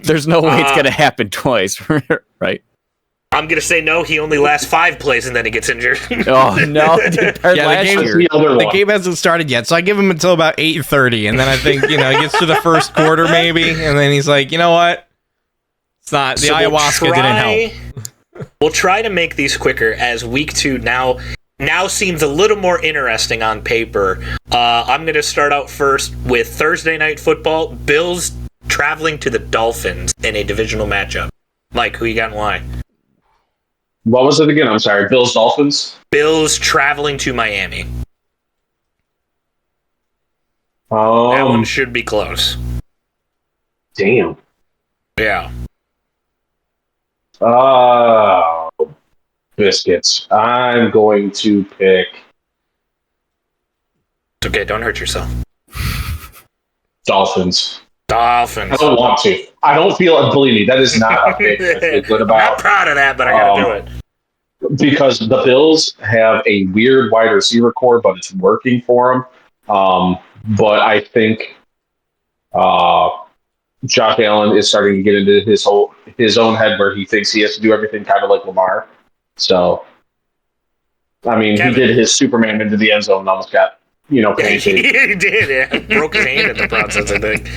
There's no way it's going to happen twice, right? I'm going to say no, he only lasts 5 plays and then he gets injured. Oh, no. The game hasn't started yet, so I give him until about 8:30, and then I think, he gets to the first quarter maybe, and then he's like, you know what? It's not, the ayahuasca didn't help. We'll try to make these quicker as week 2 now seems a little more interesting on paper. I'm going to start out first with Thursday Night Football. Bills traveling to the Dolphins in a divisional matchup. Mike, who you got and why? What was it again? I'm sorry. Bills, Dolphins? Bills traveling to Miami. That one should be close. Damn. Yeah. Biscuits. I'm going to pick... It's okay, don't hurt yourself. Dolphins. I don't want to. I don't feel, believe me, that is not a pick I feel good about. I'm not proud of that, but I gotta do it. Because the Bills have a weird wide receiver core, but it's working for them. But I think Josh Allen is starting to get into his own head where he thinks he has to do everything kind of like Lamar. So, I mean, Kevin. He did his Superman into the end zone and almost got, painted. He did, yeah. Broke his hand in the process, I think.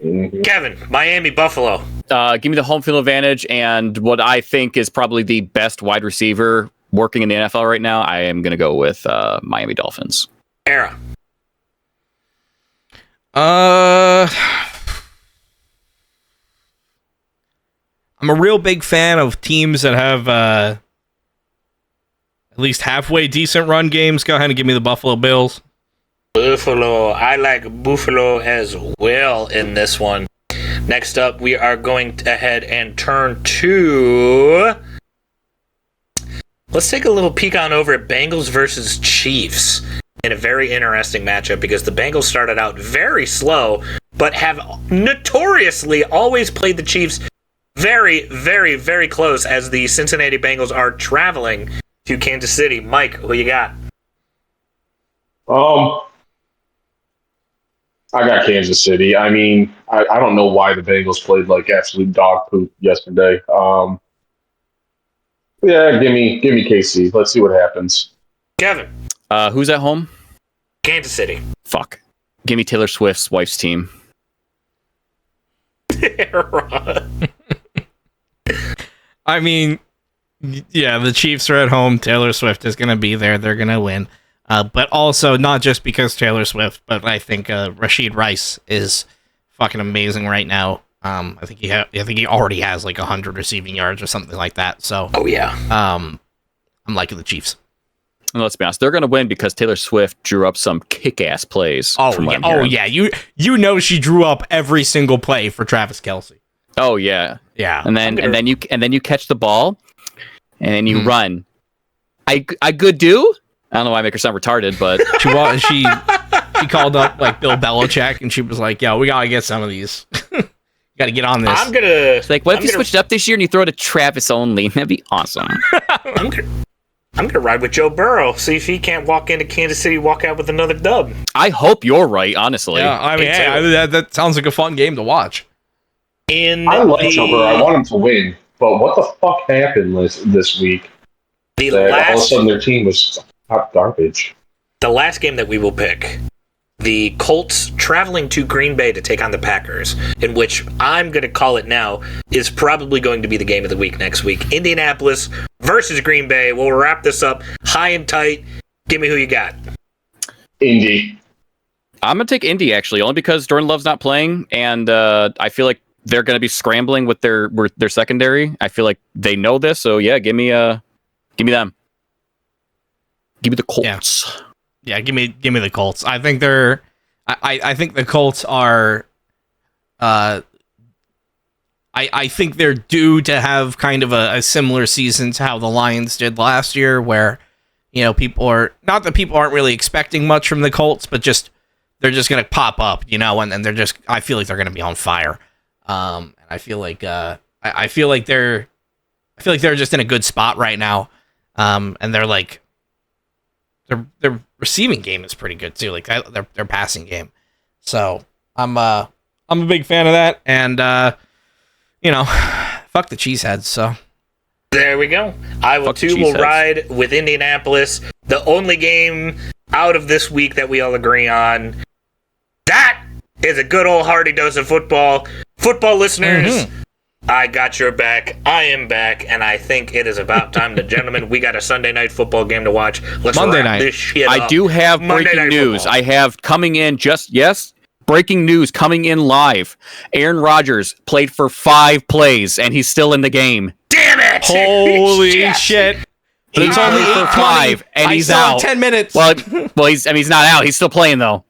Mm-hmm. Kevin, Miami, Buffalo. Give me the home field advantage and what I think is probably the best wide receiver working in the NFL right now. I am going to go with Miami Dolphins. Era. I'm a real big fan of teams that have at least halfway decent run games. Go ahead and give me the Buffalo Bills. Buffalo. I like Buffalo as well in this one. Next up, we are going ahead and turn to... Let's take a little peek on over at Bengals versus Chiefs in a very interesting matchup because the Bengals started out very slow, but have notoriously always played the Chiefs very, very, very close as the Cincinnati Bengals are traveling to Kansas City. Mike, who you got? I got Kansas City. I mean, I don't know why the Bengals played like absolute dog poop yesterday. Yeah, give me KC. Let's see what happens. Kevin. Who's at home? Kansas City. Fuck. Give me Taylor Swift's wife's team. I mean, yeah, the Chiefs are at home. Taylor Swift is going to be there. They're going to win. But also, not just because Taylor Swift, but I think Rashid Rice is fucking amazing right now. I think he already has like 100 receiving yards or something like that. So, oh yeah, I'm liking the Chiefs. And let's be honest, they're going to win because Taylor Swift drew up some kick-ass plays. Oh yeah, you know she drew up every single play for Travis Kelce. Oh yeah, yeah. And then you catch the ball, and then you run. I good do. I don't know why I make her sound retarded, but she called up like Bill Belichick, and she was like, "Yo, we gotta get some of these. Got to get on this." It's like, what if you switched up this year and you throw it to Travis only? That'd be awesome. I'm gonna ride with Joe Burrow. See if he can't walk into Kansas City, walk out with another dub. I hope you're right, honestly. Yeah, I mean, that sounds like a fun game to watch. I like Joe Burrow. I want him to win, but what the fuck happened this week? All of a sudden, their team was hot garbage. The last game that we will pick, the Colts traveling to Green Bay to take on the Packers, in which I'm going to call it now, is probably going to be the game of the week next week. Indianapolis versus Green Bay. We'll wrap this up high and tight. Give me who you got. Indy. I'm going to take Indy, actually, only because Jordan Love's not playing, and I feel like they're going to be scrambling with their secondary. I feel like they know this, so yeah, give me them. Give me the Colts. Yeah, give me the Colts. I think I think the Colts are I think they're due to have kind of a similar season to how the Lions did last year, where people aren't really expecting much from the Colts, but they're just gonna pop up, and they're just, I feel like they're gonna be on fire. And I feel like they're just in a good spot right now. And they're like their receiving game is pretty good too. Like their passing game. So I'm a big fan of that, and fuck the cheeseheads. So there we go. I will ride with Indianapolis. The only game out of this week that we all agree on. That is a good old hearty dose of football. Football listeners, I got your back. I am back, and I think it is about time. Gentlemen, we got a Sunday night football game to watch. Let's wrap this shit up. I do have breaking news. Football. I have coming in breaking news coming in live. Aaron Rodgers played for 5 plays, and he's still in the game. Damn it! Holy shit! But it's only for 5, and he's out. 10 minutes. Well, he's not out. He's still playing though.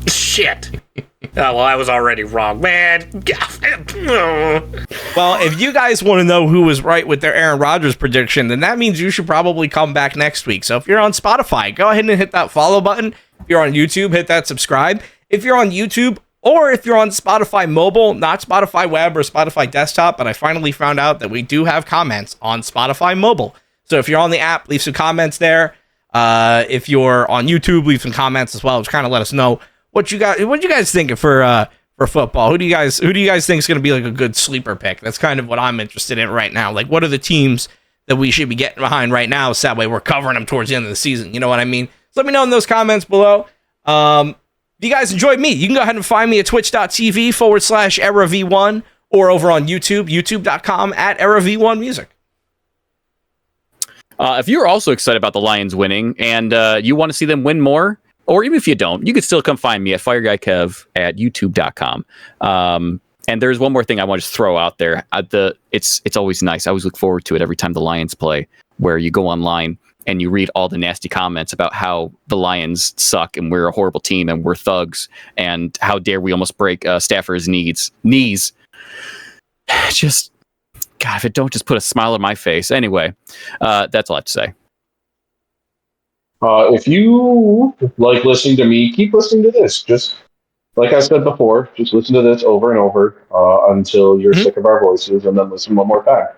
Shit. Oh, well, I was already wrong, man. Well, if you guys want to know who was right with their Aaron Rodgers prediction, then that means you should probably come back next week. So if you're on Spotify, go ahead and hit that follow button. If you're on YouTube, hit that subscribe. If you're on YouTube, or if you're on Spotify mobile, not Spotify web or Spotify desktop, but I finally found out that we do have comments on Spotify mobile. So if you're on the app, leave some comments there. If you're on YouTube, leave some comments as well. Just kind of let us know what you guys think for football. Who do you guys think is going to be like a good sleeper pick? That's kind of what I'm interested in right now. Like, what are the teams that we should be getting behind right now, so that way we're covering them towards the end of the season? You know what I mean? So let me know in those comments below. If you guys enjoyed me, you can go ahead and find me at twitch.tv/EraV1 or over on YouTube, youtube.com/EraV1Music. If you're also excited about the Lions winning and you want to see them win more, or even if you don't, you can still come find me at FireGuyKev at youtube.com. And there's one more thing I want to just throw out there. It's always nice. I always look forward to it every time the Lions play, where you go online and you read all the nasty comments about how the Lions suck and we're a horrible team and we're thugs and how dare we almost break Stafford's knees. Just, God, if it don't just put a smile on my face. Anyway, that's all I have to say. If you like listening to me, keep listening to this. Just like I said before, just listen to this over and over until you're sick of our voices, and then listen one more time.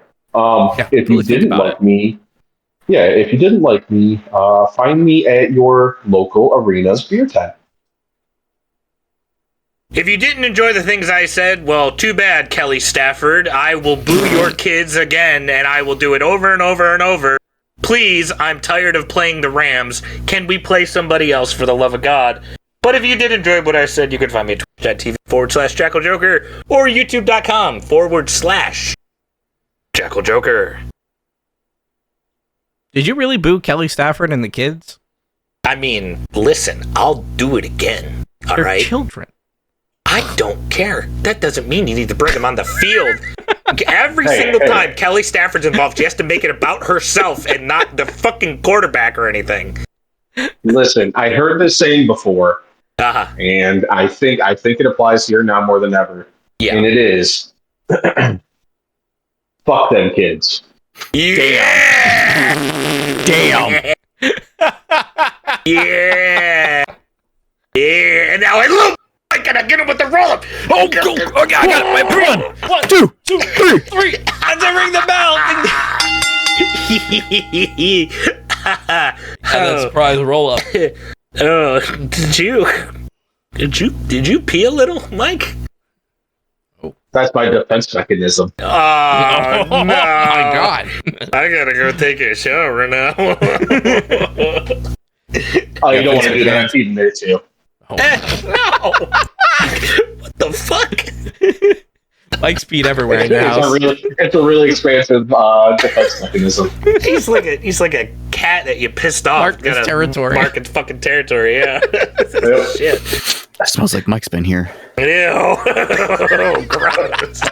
If you didn't like me, find me at your local arena's beer tent. If you didn't enjoy the things I said, well, too bad, Kelly Stafford. I will boo your kids again, and I will do it over and over and over. Please, I'm tired of playing the Rams. Can we play somebody else, for the love of God? But if you did enjoy what I said, you can find me at twitch.tv/JackalJoker or youtube.com/JackalJoker. Did you really boo Kelly Stafford and the kids? I mean, listen, I'll do it again. All They're right? Children. I don't care. That doesn't mean you need to bring them on the field. Every single time Kelly Stafford's involved, she has to make it about herself and not the fucking quarterback or anything. Listen, I heard this saying before, and I think it applies here now more than ever. Yeah. And it is, fuck them kids. Yeah. Damn. Yeah. Yeah. And now I gotta get him with the roll-up. Oh, go. Okay, I got it. Run. 1, 2, 3. I'm to ring the bell. Have that surprise roll up. Oh, did you pee a little, Mike? That's my defense mechanism. Oh, no. Oh my God. I gotta go take a shower now. Oh, you don't want to do that even there too. Oh. No. What the fuck? Mike's peed everywhere now. It's a really expansive defense mechanism. He's like a cat that you pissed off. Mark his territory. Mark its fucking territory, yeah. Shit. That smells like Mike's been here. Ew. Gross.